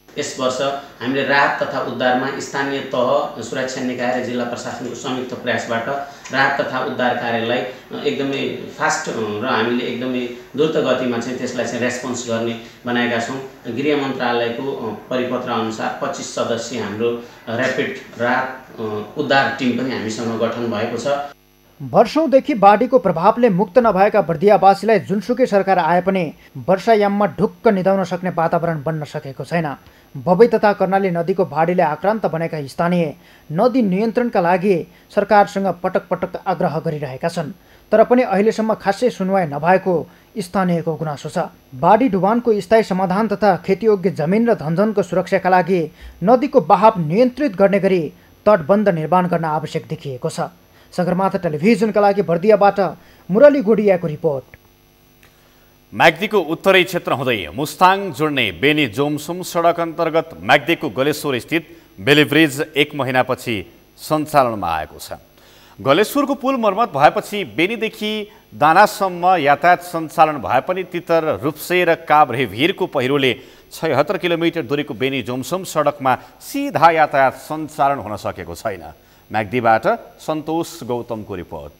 यस वर्ष हामीले राहत तथा उद्धारमा स्थानीय तह, सुरक्षा निकाय र जिल्ला प्रशासनको संयुक्त प्रयासबाट राहत तथा उद्धार कार्यलाई एकदमै फास्ट र हामीले एकदमै द्रुत गतिमा चाहिँ त्यसलाई चाहिँ रेस्पोन्स गर्ने बनाएका छौँ। गृह मन्त्रालयको परिपत्र अनुसार 25 सदस्यीय हाम्रो ऱ्यापिड राहत उद्धार टिम पनि हामीसँग गठन भएको छ। वर्षौंदेखि बाढीको प्रभावले मुक्त नभएका बर्दियावासीलाई जुनसुकै सरकार आए पनि वर्षायाममा ढुक्क निदाउन सक्ने वातावरण बन्न सकेको छैन। बबई तथा कर्णाली नदीको बाढीले आक्रान्त बनेका स्थानीय नदी नियन्त्रणका लागि सरकारसँग पटक पटक आग्रह गरिरहेका छन्, तर पनि अहिलेसम्म खासै सुनवाई नभएको स्थानीयको गुनासो छ। बाढी डुबानको स्थायी समाधान तथा खेतीयोग्य जमिन र धनजनको सुरक्षाका लागि नदीको बहाव नियन्त्रित गर्ने गरी तटबन्ध निर्माण गर्न आवश्यक देखिएको छ। सगरमाथा टेलिभिजनका लागि बर्दियाबाट मुरली गोडियाको रिपोर्ट। म्याग्दीको उत्तरै क्षेत्र हुँदै मुस्ताङ जोड्ने बेनी जोमसुम सडक अन्तर्गत म्याग्दीको गलेश्वर स्थित बेली ब्रिज 1 महिनापछि सञ्चालनमा आएको छ। गलेश्वरको पुल मर्मत भएपछि बेनीदेखि दानासम्म यातायात सञ्चालन भए पनि तितर, रूप्से र काभ्रे भिरको पहिरोले 76 किलोमिटर दूरीको बेनी जोमसुम सडकमा सिधा यातायात सञ्चालन हुन सकेको छैन। म्याग्दीबाट सन्तोष गौतमको रिपोर्ट।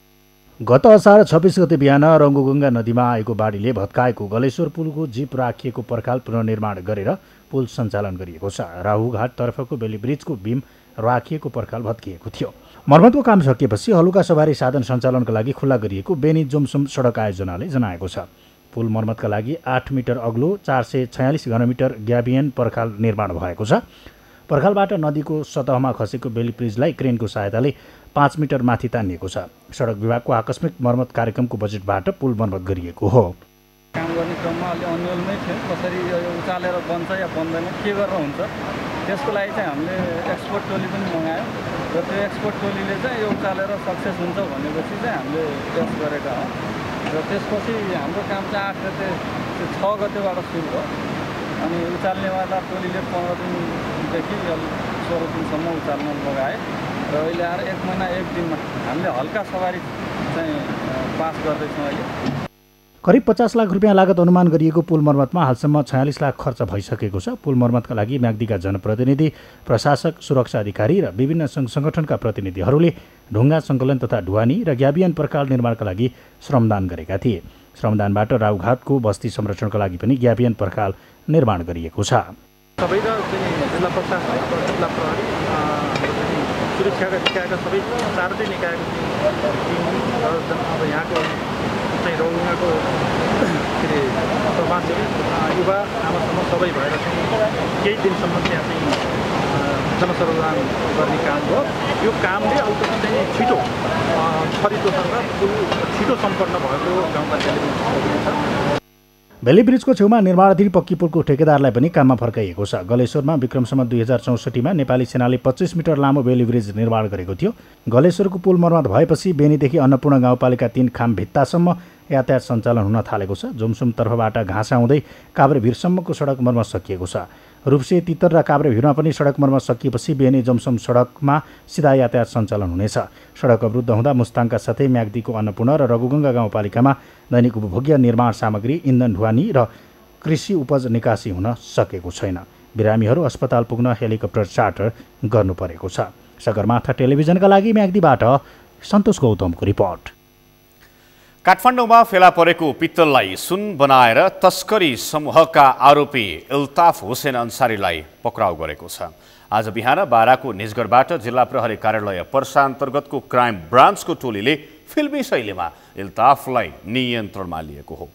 गत असार 26 गते बिहान रङ्गुगङ्गा नदीमा आएको बाढीले भत्काएको गलेश्वर पुलको जीप राखिएको पर्खाल पुनर्निर्माण गरेर पुल सञ्चालन गरिएको छ। राहुघाट तर्फको बेली ब्रिजको बीम राखिएको पर्खाल भत्किएको थियो। मर्मतको काम सकिएपछि हलुका सवारी साधन सञ्चालनका लागि खुल्ला गरिएको बेनी जोमसुम सडक आयोजनाले जनाएको छ। पुल मर्मतका लागि 8 मिटर अग्लो 446 घनमिटर ग्याबियन पर्खाल निर्माण भएको छ। पर्खालबाट नदीको सतहमा खसेको बेली ब्रिजलाई क्रेनको सहायताले 5 मिटर माथि तानिएको छ। सडक विभागको आकस्मिक मर्मत कार्यक्रमको बजेटबाट पुल मर्मत गरिएको हो। काम गर्ने क्रममा अलि अन्यलमै थियो, कसरी उचालेर बन्छ या बन्दैन, के गरेर हुन्छ, त्यसको लागि चाहिँ हामीले एक्सपर्ट टोली पनि मगायौँ र त्यो एक्सपर्ट टोलीले चाहिँ यो उचालेर सक्सेस हुन्छ भनेपछि चाहिँ हामीले टेस्ट गरेका हौँ र त्यसपछि हाम्रो काम चाहिँ 8 गते 6 गतेबाट सुरु भयो। अनि उचाल्नेवाला टोलीले 15 दिनदेखि 16 दिनसम्म उचाल्न लगाए र अहिले आएर 1 महिना 1 दिनमा हामीले हल्का सवारी चाहिँ पास गर्दैछौँ। अहिले करिब 50 लाख रुपियाँ लागत अनुमान गरिएको पुल मर्मतमा हालसम्म 46 लाख खर्च भइसकेको छ। पुल मर्मतका लागि म्याग्दीका जनप्रतिनिधि, प्रशासक, सुरक्षा अधिकारी र विभिन्न सङ्घ-सङ्गठनका प्रतिनिधिहरूले ढुङ्गा सङ्कलन तथा ढुवानी र ग्याबियन पर्खाल निर्माणका लागि श्रमदान गरेका थिए। श्रमदानबाट राउघाटको बस्ती संरक्षणका लागि पनि ग्याबियन पर्खाल निर्माण गरिएको छ। सबै जिल्ला प्रशासन, जिल्ला प्रहरी, सुरक्षाका निकायका सबै चारवटै निकायको अब यहाँको चाहिँ रौगाको के अरे समाजसेवी, युवा, आमासम्म सबै भएर चाहिँ केही दिनसम्म त्यहाँ चाहिँ जनसर्वदान गर्ने काम हो। यो कामले अलिकति चाहिँ छिटो छरितोसँग पुल छिटो सम्पन्न भएको गाउँपालिकाले छ। बेली ब्रिजको छेउमा निर्माणाधीन पक्की पुलको ठेकेदारलाई पनि काममा फर्काइएको छ। गलेश्वरमा विक्रमसम्म 2064मा नेपाली सेनाले 25 मिटर लामो बेली ब्रिज निर्माण गरेको थियो। गलेश्वरको पुल मर्मत भएपछि बेनीदेखि अन्नपूर्ण गाउँपालिका 3 खाम भित्तासम्म यातायात सञ्चालन हुन थालेको छ। जोमसुम तर्फबाट घाँसा आउँदै काभ्रे भिरसम्मको सडक मर्मत सकिएको छ। रूप्से, तितर र काभ्रे भिरमा पनि सडक मर्मत सकिएपछि बेनी जोमसुम सडकमा सिधा यातायात सञ्चालन हुनेछ। सडक अवरुद्ध हुँदा मुस्ताङका साथै म्याग्दीको अन्नपूर्ण र रघुगङ्गा गाउँपालिकामा दैनिक उपभोग्य निर्माण सामग्री, इन्धन ढुवानी र कृषि उपज निकासी हुन सकेको छैन। बिरामीहरू अस्पताल पुग्न हेलिकप्टर चार्टर गर्नु परेको छ। सगरमाथा टेलिभिजनका लागि म्याग्दीबाट सन्तोष गौतमको रिपोर्ट। काठमाडौँमा फेला परेको पित्तललाई सुन बनाएर तस्करी समूहका आरोपी इल्ताफ हुसेन अन्सारीलाई पक्राउ गरेको छ। आज बिहान बाराको निजगढबाट जिल्ला प्रहरी कार्यालय पर्सा अन्तर्गतको क्राइम ब्रान्चको टोलीले फिल्मी शैलीमा इल्ताफलाई नियन्त्रणमा लिएको हो।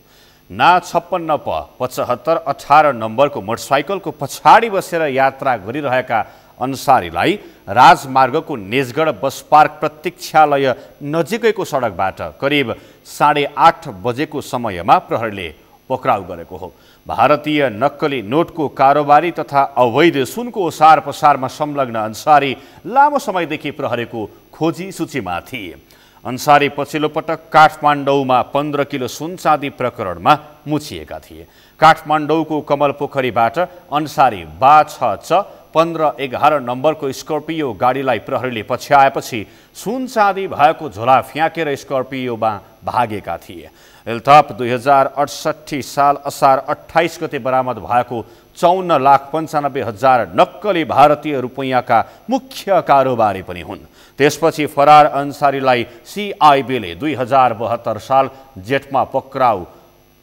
ना 56 प 75 18 नम्बरको मोटरसाइकलको पछाडि बसेर यात्रा गरिरहेका अन्सारीलाई राजमार्गको निजगढ बस पार्क प्रतीक्षालय नजिकैको सडकबाट करिब 8:30 बजेको समयमा प्रहरीले पक्राउ गरेको हो। भारतीय नक्कली नोटको कारोबारी तथा अवैध सुनको ओसार पसारमा संलग्न अन्सारी लामो समयदेखि प्रहरीको खोजी सूचीमा थिए। अन्सारी पछिल्लो पटक काठमाडौँमा 15 किलो सुन चाँदी प्रकरणमा मुछिएका थिए। काठमाडौँको कमल पोखरीबाट अन्सारी 1511 नम्बरको स्कर्पियो गाडीलाई प्रहरीले पछ्याएपछि सुन चाँदी भएको झोला फ्याँकेर स्कर्पियोमा भागेका थिए। इल्ताफ 2068 साल असार 28 गते बरामद भएको 54,95,000 नक्कली भारतीय रुपैयाँका मुख्य कारोबारी पनि हुन्। त्यसपछि फरार अन्सारीलाई CIB ले 2072 साल जेठमा पक्राउ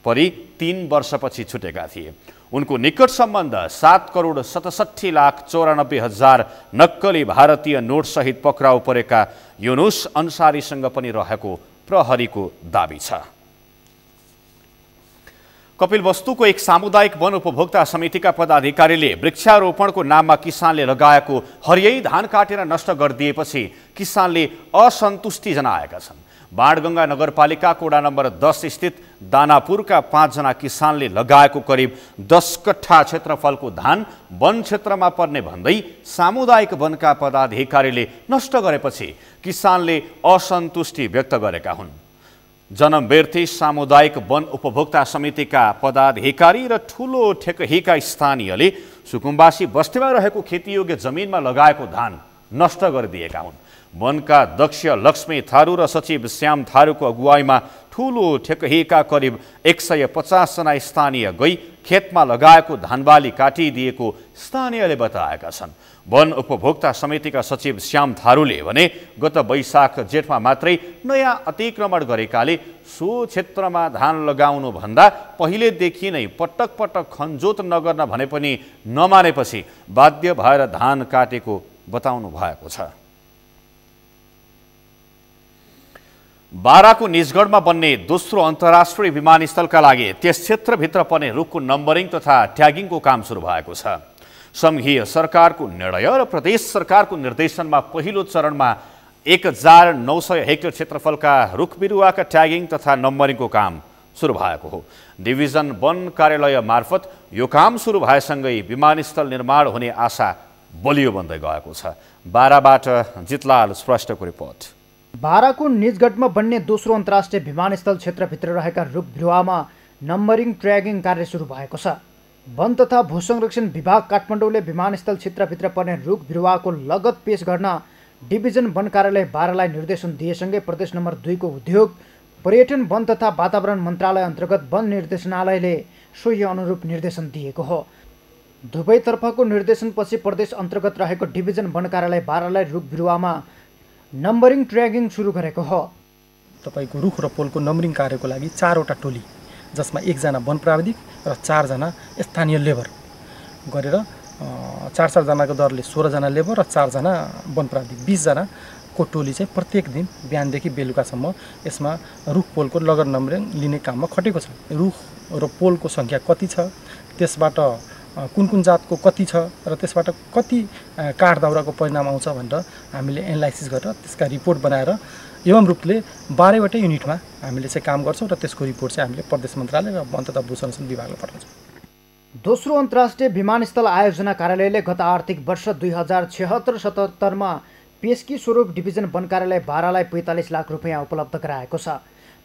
परि 3 वर्षपछि छुटेका थिए। उनको निकट सम्बन्ध 7,67,94,000 नक्कली भारतीय नोटसहित पक्राउ परेका युनुस अन्सारीसँग पनि रहेको प्रहरीको दाबी छ। कपिलवस्तुको एक सामुदायिक वन उपभोक्ता समितिका पदाधिकारीले वृक्षारोपणको नाममा किसानले लगाएको हरियै धान काटेर नष्ट गरिदिएपछि किसानले असन्तुष्टि जनाएका छन्। बाणगङ्गा नगरपालिकाको वडा नम्बर 10 स्थित दानापुरका 5 जना किसानले लगाएको करिब 10 कट्ठा क्षेत्रफलको धान वन क्षेत्रमा पर्ने भन्दै सामुदायिक वनका पदाधिकारीले नष्ट गरेपछि किसानले असन्तुष्टि व्यक्त गरेका हुन्। जनमबेर्थी सामुदायिक वन उपभोक्ता समितिका पदाधिकारी र ठूलो ठेकहीका स्थानीयले सुकुम्बासी बस्तीमा रहेको खेतीयोग्य जमिनमा लगाएको धान नष्ट गरिदिएका हुन्। वनका दक्ष लक्ष्मी थारू र सचिव श्याम थारूको अगुवाईमा ठूलो ठेकहीका करिब 150 जना स्थानीय गई खेतमा लगाएको धानबाली काटिदिएको स्थानीयले बताएका छन्। वन उपभोक्ता समितिका सचिव श्याम थारूले भने गत वैशाख जेठमा मात्रै नयाँ अतिक्रमण गरेकाले सो क्षेत्रमा धान लगाउनु भन्दा पहिलेदेखि नै पटक पटक खनजोत नगर्न भने पनि नमानेपछि बाध्य भएर धान काटेको बताउनु भएको छ। बाराको निजगढमा बन्ने दोस्रो अन्तर्राष्ट्रिय विमानस्थलका लागि त्यस क्षेत्रभित्र पर्ने रुखको नम्बरिङ तथा ट्यागिङको काम सुरु भएको छ। संघीय सरकारको निर्णय र प्रदेश सरकारको निर्देशनमा पहिलो चरणमा 1900 हेक्टर क्षेत्रफलका रुख बिरुवाका ट्यागिङ तथा नम्बरिङको काम सुरु भएको हो। डिभिजन वन कार्यालय मार्फत यो काम सुरु भएसँगै विमानस्थल निर्माण हुने आशा बलियो बन्दै गएको छ। बाराबाट जितलाल श्रेष्ठको रिपोर्ट। बाराको निजगढमा बन्ने दोस्रो अन्तर्राष्ट्रिय विमानस्थल क्षेत्रभित्र रहेका रुख बिरुवामा नम्बरिङ ट्र्यागिङ कार्य सुरु भएको छ। वन तथा भूसंरक्षण विभाग काठमाडौँले विमानस्थल क्षेत्रभित्र पर्ने रुख बिरुवाको लगत पेश गर्न डिभिजन वन कार्यालय बारालाई निर्देशन दिएसँगै प्रदेश नम्बर 2 को उद्योग पर्यटन वन तथा वातावरण मन्त्रालय अन्तर्गत वन निर्देशनालयले सोही अनुरूप निर्देशन दिएको हो। दुवैतर्फको निर्देशनपछि प्रदेश अन्तर्गत रहेको डिभिजन वन कार्यालय बारालाई रुख बिरुवामा नम्बरिङ ट्र्यागिङ सुरु गरेको हो। तपाईको रुख र पोलको नम्बरिङ कार्यको लागि 4 वटा टोली, जसमा 1 जना वन प्राविधिक र 4 जना स्थानीय लेबर गरेर 4-4 जनाको दरले 16 जना लेबर र 4 जना वन प्राविधिक 20 जनाको टोली चाहिँ प्रत्येक दिन बिहानदेखि बेलुकासम्म यसमा रुख पोलको लगत नम्बरिङ लिने काममा खटेको छ। रुख र पोलको सङ्ख्या कति छ, त्यसबाट कुन कुन जातको कति छ र त्यसबाट कति काठ दाउराको परिणाम आउँछ भनेर हामीले एनालाइसिस गरेर त्यसका रिपोर्ट बनाएर एवं रूपले 12 वटै युनिटमा हामीले चाहिँ काम गर्छौँ र त्यसको रिपोर्ट चाहिँ हामीले प्रदेश मन्त्रालय र वन तथा भूसंरक्षण विभागलाई पठाउँछौँ। दोस्रो अन्तर्राष्ट्रिय विमानस्थल आयोजना कार्यालयले गत आर्थिक वर्ष 2076-77 मा पेशकी स्वरूप डिभिजन वन कार्यालय बारालाई 45 लाख रुपियाँ उपलब्ध गराएको छ।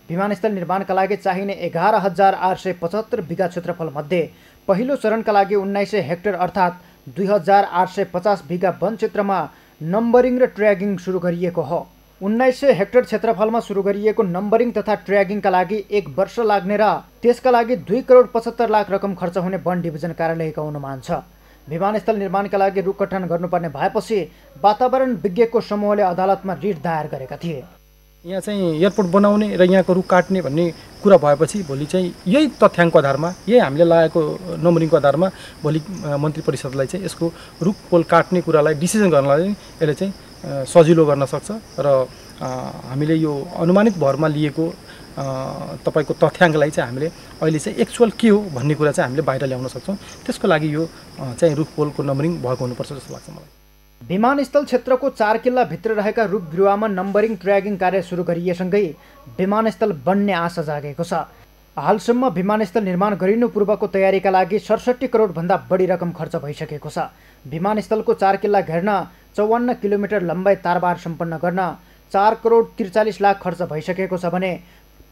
विमानस्थल निर्माणका लागि चाहिने 11,875 बिघा क्षेत्रफल मध्ये पहिलो चरणका लागि 1900 हेक्टर अर्थात् 2,850 बिघा वन क्षेत्रमा नम्बरिङ र ट्र्यागिङ सुरु गरिएको हो। 1900 हेक्टर क्षेत्रफलमा सुरु गरिएको नम्बरिङ तथा ट्र्यागिङका लागि 1 वर्ष लाग्ने र त्यसका लागि 2,75 लाख रकम खर्च हुने वन डिभिजन कार्यालयको अनुमान छ। विमानस्थल निर्माणका लागि रुख कटान गर्नुपर्ने भएपछि वातावरण विज्ञको समूहले अदालतमा रिट दायर गरेका थिए। यहाँ चाहिँ एयरपोर्ट बनाउने र यहाँको रुख काट्ने भन्ने कुरा भएपछि भोलि चाहिँ यही तथ्याङ्कको आधारमा यही हामीले लगाएको नम्बरिङको आधारमा भोलि मन्त्री परिषदलाई चाहिँ यसको रुख पोल काट्ने कुरालाई डिसिजन गर्नलाई यसले चाहिँ सजिलो गर्न सक्छ र हामीले यो अनुमानित भरमा लिएको तपाईको तथ्याङ्कलाई चाहिँ हामीले अहिले चाहिँ एक्चुअल के हो भन्ने कुरा चाहिँ हामीले बाहिर ल्याउन सक्छौँ। त्यसको लागि यो चाहिँ रुख पोलको नम्बरिङ भएको हुनुपर्छ जस्तो लाग्छ मलाई। विमानस्थल क्षेत्रको 4 किल्लाभित्र रहेका रुख बिरुवामा नम्बरिङ ट्र्यागिङ कार्य सुरु गरिएसँगै विमानस्थल बन्ने आशा जागेको छ। हालसम्म विमानस्थल निर्माण गरिनु पूर्वको तयारीका लागि 67 करोडभन्दा बढी रकम खर्च भइसकेको छ। विमानस्थलको 4 किल्ला घेर्न 54 किलोमिटर लम्बाइ तारबार सम्पन्न गर्न 4 करोड 43 लाख खर्च भइसकेको छ भने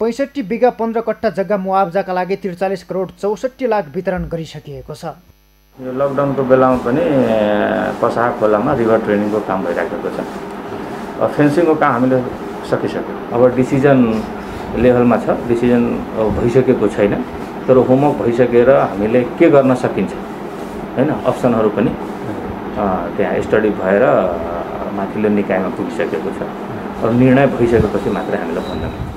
65 बिघा 15 कट्ठा जग्गा मुआवजाका लागि 43 करोड 64 लाख वितरण गरिसकिएको छ। यो लकडाउनको बेलामा पनि पसाहा खोलामा रिभर ट्रेनिङको काम भइराखेको छ। फेन्सिङको काम हामीले सकिसक्यो। अब डिसिजन लेभलमा छ, डिसिजन भइसकेको छैन, तर होमवर्क भइसकेर हामीले के गर्न सकिन्छ हैन अप्सनहरू पनि त्यहाँ स्टडी भएर माथिल्लो निकायमा पुगिसकेको छ। अब निर्णय भइसकेपछि मात्रै हामीले भन्न मिल्छ।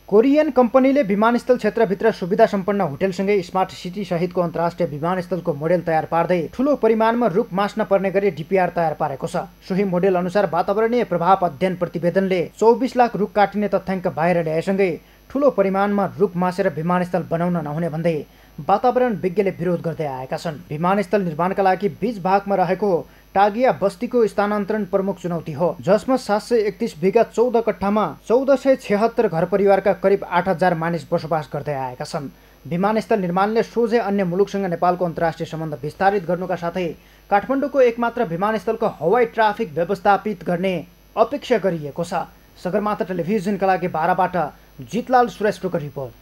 कोरियन कम्पनीले विमानस्थल क्षेत्रभित्र सुविधा सम्पन्न होटेलसँगै स्मार्ट सिटी सहितको अन्तर्राष्ट्रिय विमानस्थलको मोडेल तयार पार्दै ठूलो परिमाणमा रुख मास्न पर्ने गरी डिपिआर तयार पारेको छ। सोही मोडेल अनुसार वातावरणीय प्रभाव अध्ययन प्रतिवेदनले 24 लाख रुख काटिने तथ्याङ्क बाहिर ल्याएसँगै ठूलो परिमाणमा रुख मासेर विमानस्थल बनाउन नहुने भन्दै वातावरण विज्ञले विरोध गर्दै आएका छन्। विमानस्थल निर्माणका लागि बीच भागमा रहेको टागिया बस्तीको स्थानान्तरण प्रमुख चुनौती हो, जसमा 731 बिघा 14 कट्ठामा 1476 घर परिवारका करिब 8000 मानिस बसोबास गर्दै आएका छन्। विमानस्थल निर्माणले सोझै अन्य मुलुकसँग नेपालको अन्तर्राष्ट्रिय सम्बन्ध विस्तारित गर्नुका साथै काठमाडौँको एकमात्र विमानस्थलको हवाई ट्राफिक व्यवस्थापित गर्ने अपेक्षा गरिएको छ। सगरमाथा टेलिभिजनका लागि बाराबाट जितलाल श्रेष्ठको रिपोर्ट।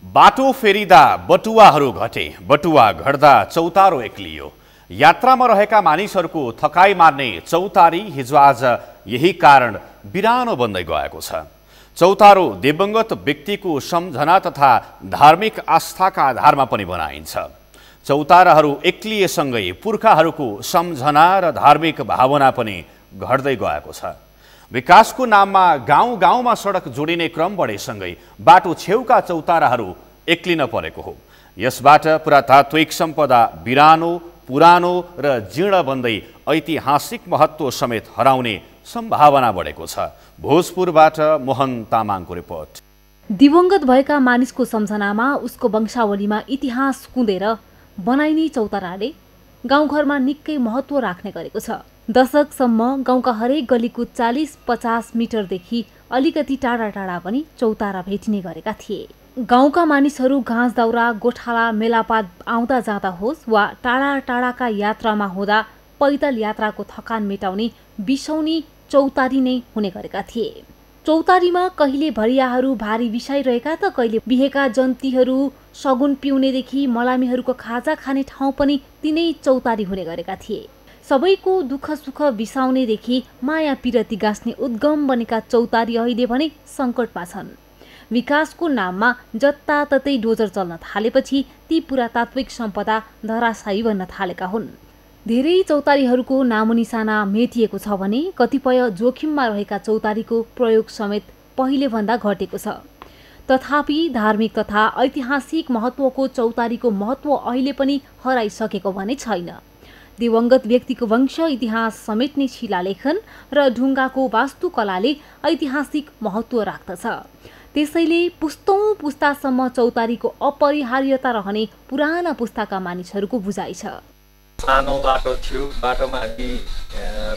बाटो फेरिदा बटुवाहरू घटे, बटुवा घट्दा चौतारो एक्लियो। यात्रामा रहेका मानिसहरूको थकाइ मार्ने चौतारी हिजो आज यही कारण बिरानो बन्दै गएको छ। चौतारो दिवंगत व्यक्तिको सम्झना तथा धार्मिक आस्थाका आधारमा पनि बनाइन्छ। चौताराहरू एक्लिएसँगै पुर्खाहरूको सम्झना र धार्मिक भावना पनि घट्दै गएको छ। विकासको नाममा गाउँ गाउँमा सडक जोडिने क्रम बढेसँगै बाटो छेउका चौताराहरू एक्लिन परेको हो। यसबाट पुरातात्विक सम्पदा बिरानो, पुरानो र जीर्ण बन्दै ऐतिहासिक महत्त्व समेत हराउने सम्भावना बढेको छ। भोजपुरबाट मोहन तामाङको रिपोर्ट। दिवंगत भएका मानिसको सम्झनामा उसको वंशावलीमा इतिहास कुँदेर बनाइने चौताराले गाउँघरमा निकै महत्त्व राख्ने गरेको छ। दशकसम्म गाउँका हरेक गलीको 40-50 मिटरदेखि अलिकति टाढा टाढा पनि चौतारा भेटिने गरेका थिए। गाउँका मानिसहरू घाँस दाउरा, गोठाला, मेलापात आउँदा जाँदा होस् वा टाढा टाढाका यात्रामा हुँदा पैदल यात्राको थकान मेटाउने बिसौनी चौतारी नै हुने गरेका थिए। चौतारीमा कहिले भरियाहरू भारी बिसाइरहेका त कहिले बिहेका जन्तीहरू सगुन पिउनेदेखि मलामीहरूको खाजा खाने ठाउँ पनि तिनै चौतारी हुने गरेका थिए। सबैको दुःख सुख बिसाउनेदेखि माया पिरती गाँस्ने उद्गम बनेका चौतारी अहिले भने सङ्कटमा छन्। विकासको नाममा जताततै डोजर चल्न थालेपछि ती पुरातात्विक सम्पदा धराशायी बन्न थालेका हुन्। धेरै चौतारीहरूको नामोनिशाना मेटिएको छ भने कतिपय जोखिममा रहेका चौतारीको प्रयोग समेत पहिलेभन्दा घटेको छ। तथापि धार्मिक तथा ऐतिहासिक महत्त्वको चौतारीको महत्त्व अहिले पनि हराइसकेको भने छैन। दिवंगत व्यक्तिको वंश इतिहास समेट्ने शिलालेखन र ढुङ्गाको वास्तुकलाले ऐतिहासिक महत्त्व राख्दछ। त्यसैले पुस्तौं पुस्तासम्म चौतारीको अपरिहार्यता रहने पुराना पुस्ताका मानिसहरूको बुझाइ छ। सानो बाटो थियो, बाटोमा हामी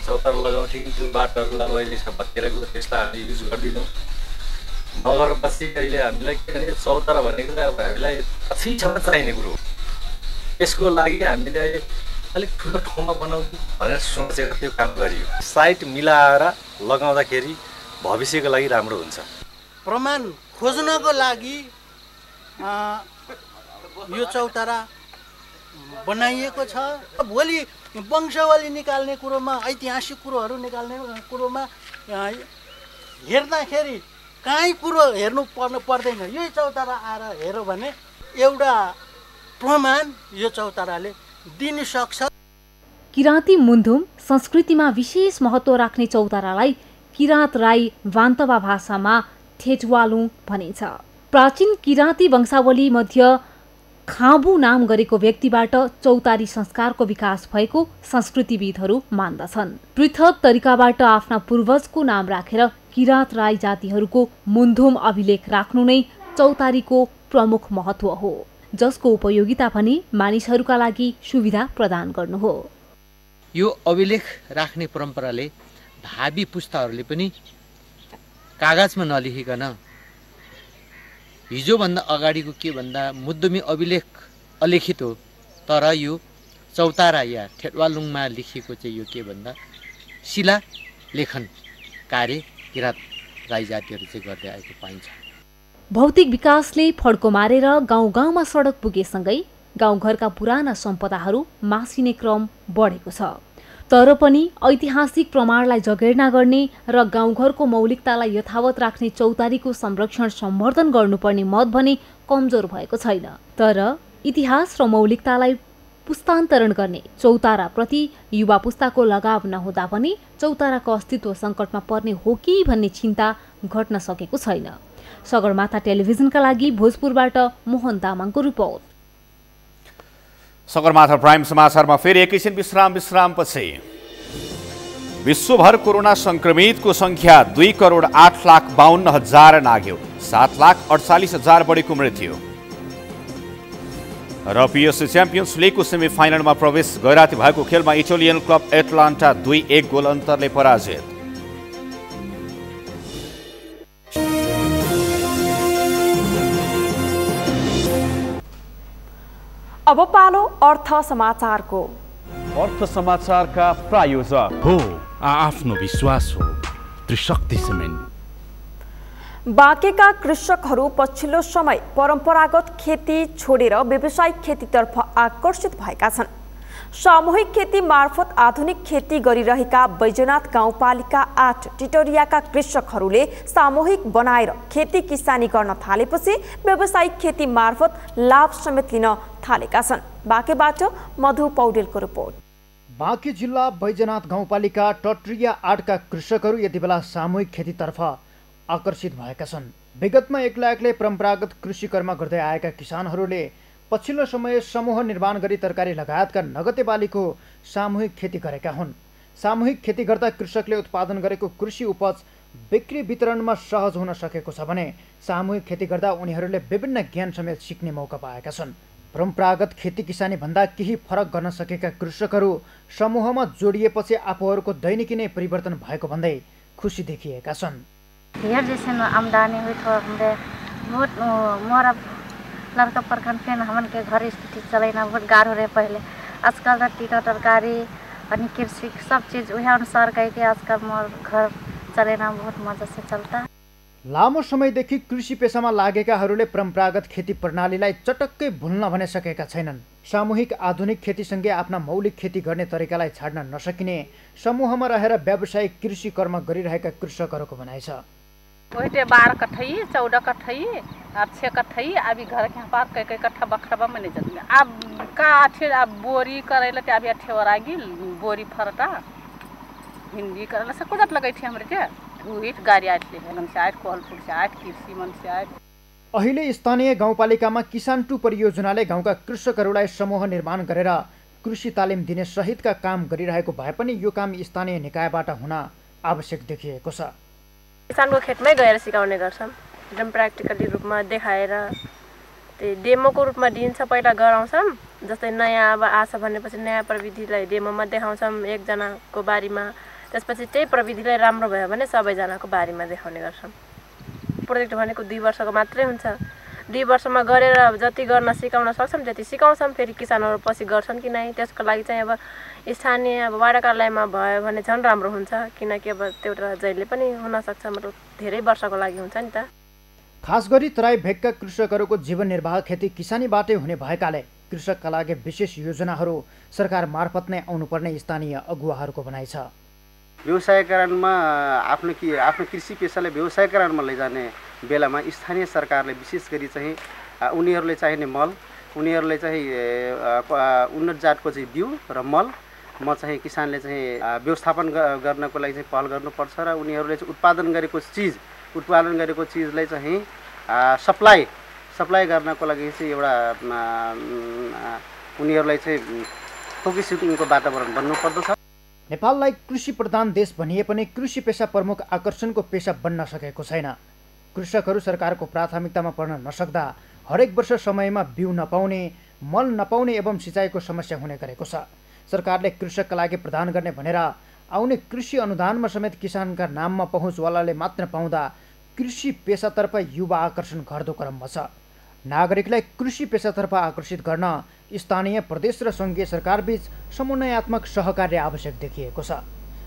चौतारा लगाउँथ्यौँ, त्यो बाटोहरूलाई अहिले भत्केर गयो, त्यसलाई हामी युज गर्दैनौँ। नगरपछि अहिले हामीलाई किनभने चौतारा भनेको चाहिँ अब हामीलाई क्षमा चाहिने कुरो हो। यसको लागि हामीले अलिक ठुलो ठाउँमा बनाउनु भनेर सोचेर त्यो काम गरियो। साइट मिलाएर लगाउँदाखेरि भविष्यको लागि राम्रो हुन्छ। प्रमाण खोज्नको लागि यो चौतारा बनाइएको छ। भोलि वंशावली निकाल्ने कुरोमा, ऐतिहासिक कुरोहरू निकाल्ने कुरोमा हेर्दाखेरि काहीँ कुरो हेर्नु पर्दैन। यही चौतारा आएर हेऱ्यो भने एउटा प्रमाण यो चौताराले दिन सक्छ। किराँती मुन्धुम संस्कृतिमा विशेष महत्त्व राख्ने चौतारालाई किराँत राई वान्तवा भाषामा ठेटवालुङ भनिन्छ। प्राचीन किराँती वंशावली मध्य खाबु नाम गरेको व्यक्तिबाट चौतारी संस्कारको विकास भएको संस्कृतिविदहरू मान्दछन्। पृथक तरिकाबाट आफ्ना पूर्वजको नाम राखेर किराँत राई जातिहरूको मुन्धुम अभिलेख राख्नु नै चौतारीको प्रमुख महत्त्व हो, जसको उपयोगिता पनि मानिसहरूका लागि सुविधा प्रदान गर्नु हो। यो अभिलेख राख्ने परम्पराले भावी पुस्ताहरूले पनि कागजमा नलेखिकन हिजोभन्दा अगाडिको के भन्दा मुद्दुमी अभिलेख अलिखित हो, तर यो चौतारा या ठेटवालुङमा लेखिएको चाहिँ यो के भन्दा शिला लेखन कार्य किराँत राई जातिहरू चाहिँ गर्दै आएको पाइन्छ। भौतिक विकासले फड्को मारेर गाउँ गाउँमा सडक पुगेसँगै गाउँघरका पुराना सम्पदाहरू मासिने क्रम बढेको छ। तर पनि ऐतिहासिक प्रमाणलाई जगेर्ना गर्ने र गाउँघरको मौलिकतालाई यथावत राख्ने चौतारीको संरक्षण सम्वर्धन गर्नुपर्ने मत भने कमजोर भएको छैन। तर इतिहास र मौलिकतालाई पुस्तान्तरण गर्ने चौताराप्रति युवा पुस्ताको लगाव नहुँदा पनि चौताराको अस्तित्व सङ्कटमा पर्ने हो कि भन्ने चिन्ता घट्न सकेको छैन। सगरमाथा टेलिभिजनका लागि भोजपुरबाट मोहन तामाङको रिपोर्ट। सगरमाथा प्राइम समाचारमा फेरि एकैछिन विश्रामपछि। विश्वभर कोरोना संक्रमितको संख्या 2,08,52,000 नाग्यो, 7,48,000 बढीको मृत्यु। र पिएससी च्याम्पियन्स लिगको सेमिफाइनलमा प्रवेश गैराती भएको खेलमा इटालियन क्लब एटलान्टा 2-1 गोल अन्तरले पराजित। अब पालो अर्थ समाचारको। अर्थ समाचारका प्रायोजक हो आफ्नो विश्वास हो त्रिशक्ति सिमेन्ट। बाँकेका कृषकहरू पछिल्लो समय परम्परागत खेती छोडेर व्यावसायिक खेतीतर्फ आकर्षित भएका छन्। सामूहिक खेती मार्फत आधुनिक खेती गरिरहेका बैजनाथ गाउँपालिका 8 टिटोरियाका कृषकहरूले सामूहिक बनाएर खेती किसानी गर्न थालेपछि व्यावसायिक खेती मार्फत लाभ समेत लिन थालेका छन्। बाँकेबाट मधु पौडेलको रिपोर्ट। बाँके जिल्ला बैजनाथ गाउँपालिका टट्रिया 8 का कृषकहरू यति बेला सामूहिक खेतीतर्फ आकर्षित भएका छन्। विगतमा एक्लै परम्परागत कृषि कर्म गर्दै आएका किसानहरूले पछिल्लो समय समूह निर्माण गरी तरकारी लगायतका नगदे बालीको सामूहिक खेती गरेका हुन्। सामूहिक खेती गर्दा कृषकले उत्पादन गरेको कृषि उपज बिक्री वितरणमा सहज हुन सकेको छ भने सामूहिक खेती गर्दा उनीहरूले विभिन्न ज्ञान समेत सिक्ने मौका पाएका छन्। परम्परागत खेती किसानी भन्दा केही फरक गर्न सकेका कृषकहरू समूहमा जोडिएपछि आफूहरूको दैनिकी नै परिवर्तन भएको भन्दै खुसी देखिएका छन्। आमदानी हुई तो हमरे बहुत मोरा लड़का प्रखंड फिर हमन के घर स्थिति चलेना बहुत गाढ़ हो रहे पहले। आजकल टीटा तरकारी अनि कृषि सब चीज वही अनुसार कह के आजकल मोर घर चलेना बहुत मजा से चलता है। लामो समयदेखि कृषि पेसामा लागेकाहरूले परम्परागत खेती प्रणालीलाई चटक्कै भुल्न भने सकेका छैनन्। सामूहिक आधुनिक खेतीसँगै आफ्ना मौलिक खेती गर्ने तरिकालाई छाड्न नसकिने समूहमा रहेर व्यावसायिक कृषि कर्म गरिरहेका कृषकहरूको भनाइ छ। वही 12 कट्ठई 14 कट्ठई और 6 कट्ठई अभी घर के पार कई कट्ठा बखरबा में नहीं जमी। अब का अठे अब बोरी करेला ते अभी अठे और आगी बोरी फरटा हिंदी करेला सब कुछ लगाई थी हमरे के उहित गाडी आटले हेलन से आट कोलपुर से आट कृषि मन से आट। अहिले स्थानीय गाउँपालिकामा किसान 2 परियोजनाले गाउँका कृषकहरूलाई समूह निर्माण गरेर कृषि तालिम दिने सहितका काम गरिरहेको भए पनि यो काम स्थानीय निकायबाट हुन आवश्यक देखिएको छ। किसानको खेतमै गएर सिकाउने गर्छौँ। एकदम प्र्याक्टिकली रूपमा देखाएर त्यो डेमोको रूपमा दिन्छ। पहिला गराउँछौँ जस्तै नयाँ अब आछ भनेपछि नयाँ प्रविधिलाई डेमोमा देखाउँछौँ एकजनाको बारीमा। त्यसपछि त्यही प्रविधिलाई राम्रो भयो भने सबैजनाको बारीमा देखाउने गर्छौँ। प्रोजेक्ट भनेको 2 वर्षको मात्रै हुन्छ। 2 वर्षमा गरेर जति गर्न सिकाउन सक्छौँ त्यति सिकाउँछौँ। फेरि किसानहरू पछि गर्छन् कि नै त्यसको लागि चाहिँ अब स्थानीय अब वाडा कार्यालयमा भयो भने झन् राम्रो हुन्छ। किनकि अब त्यो जहिले पनि हुनसक्छ मतलब धेरै वर्षको लागि हुन्छ नि त। खास गरी तराई भेगका कृषकहरूको जीवन निर्वाह खेती किसानीबाटै हुने भएकाले कृषकका लागि विशेष योजनाहरू सरकार मार्फत नै आउनुपर्ने स्थानीय अगुवाहरूको भनाइ छ। व्यवसायीकरणमा आफ्नो कृषि पेसालाई व्यवसायीकरणमा लैजाने बेलामा स्थानीय सरकारले विशेष गरी चाहिँ उनीहरूले चाहिने मल, उनीहरूले चाहिँ उन्नत जातको चाहिँ बिउ र मल म चाहिँ किसानले चाहिँ व्यवस्थापन गर्नको लागि चाहिँ पहल गर्नुपर्छ र उनीहरूले चाहिँ उत्पादन गरेको चिजलाई चाहिँ सप्लाई गर्नको लागि चाहिँ एउटा उनीहरूलाई चाहिँ किसिमको वातावरण बन्नुपर्दछ। नेपाललाई कृषि प्रधान देश भनिए पनि कृषि पेसा प्रमुख आकर्षणको पेसा बन्न सकेको छैन। कृषकहरू सरकारको प्राथमिकतामा पर्न नसक्दा हरेक वर्ष समयमा बिउ नपाउने, मल नपाउने एवं सिँचाइको समस्या हुने गरेको छ। सरकारले कृषकका लागि प्रदान गर्ने भनेर आउने कृषि अनुदानमा समेत किसानका नाममा पहुँचवालाले मात्र पाउँदा कृषि पेसातर्फ युवा आकर्षण घट्दो क्रममा छ। नागरिकलाई कृषि पेसातर्फ आकर्षित गर्न स्थानीय प्रदेश र सङ्घीय सरकारबीच समन्वयात्मक सहकार्य आवश्यक देखिएको छ।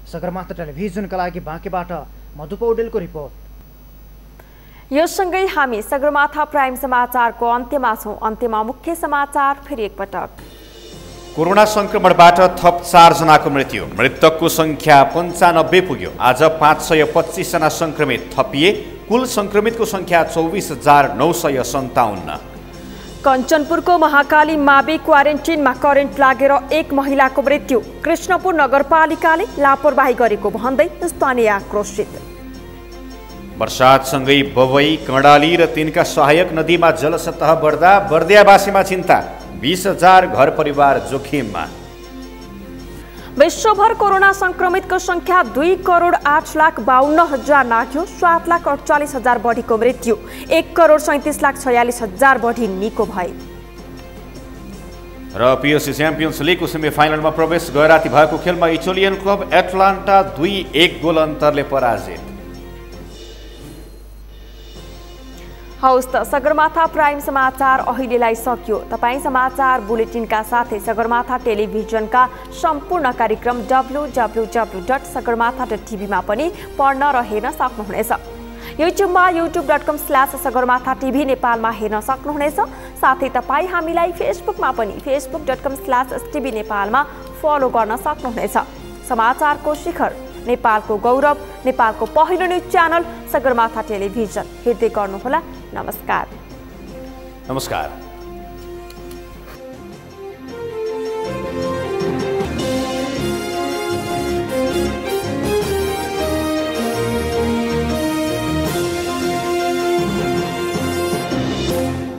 सगरमाथा टेलिभिजनका लागि बाँकेबाट मधु पौडेलको रिपोर्ट। यो सँगै हामी सगरमाथा प्राइम समाचारको अन्त्यमा छौँ। अन्त्यमा मुख्य समाचार फेरि एकपटक। कोरोना संक्रमणबाट थप 4 जनाको मृत्यु, मृतकको संख्या 95 पुग्यो। आज 525 जना संक्रमित थपिए, कुल संक्रमितको संख्या 24,957। कञ्चनपुरको महाकाली मावि क्वारेन्टिनमा करेन्ट लागेर एक महिलाको मृत्यु, कृष्णपुर नगरपालिकाले लापरवाही गरेको भन्दै स्थानीय आक्रोशित। वर्षातसँगै बवई, कर्णाली र तिनका सहायक नदीमा जलसतह बढ्दा बर्दियावासीमा चिन्ता, 20,000 घर परिवार जोखिममा। विश्वभर कोरोना संक्रमितको संख्या 2,08,52,000 नाघ्यो, 7,48,000 बढीको मृत्यु, 1,37,46,000 बढी निको भए। र पिएससी च्याम्पियन्स लिगको सेमिफाइनलमा प्रवेश गैराती भएको खेलमा इटालियन क्लब एटलान्टा 2-1 गोल अन्तरले पराजित। हौस् त सगरमाथा प्राइम समाचार अहिलेलाई सकियो। तपाईँ समाचार बुलेटिनका साथै सगरमाथा टेलिभिजनका सम्पूर्ण कार्यक्रम www.sagarmatha.tv मा पनि पढ्न र हेर्न सक्नुहुनेछ। युट्युबमा youtube.com/सगरमाथा टिभी नेपालमा हेर्न सक्नुहुनेछ। साथै तपाईँ हामीलाई फेसबुकमा पनि facebook.com/STV नेपालमा फलो गर्न सक्नुहुनेछ। समाचारको शिखर, नेपालको गौरव, नेपालको पहिलो न्युज च्यानल सगरमाथा टेलिभिजन हेर्दै गर्नुहोला। नमस्कार।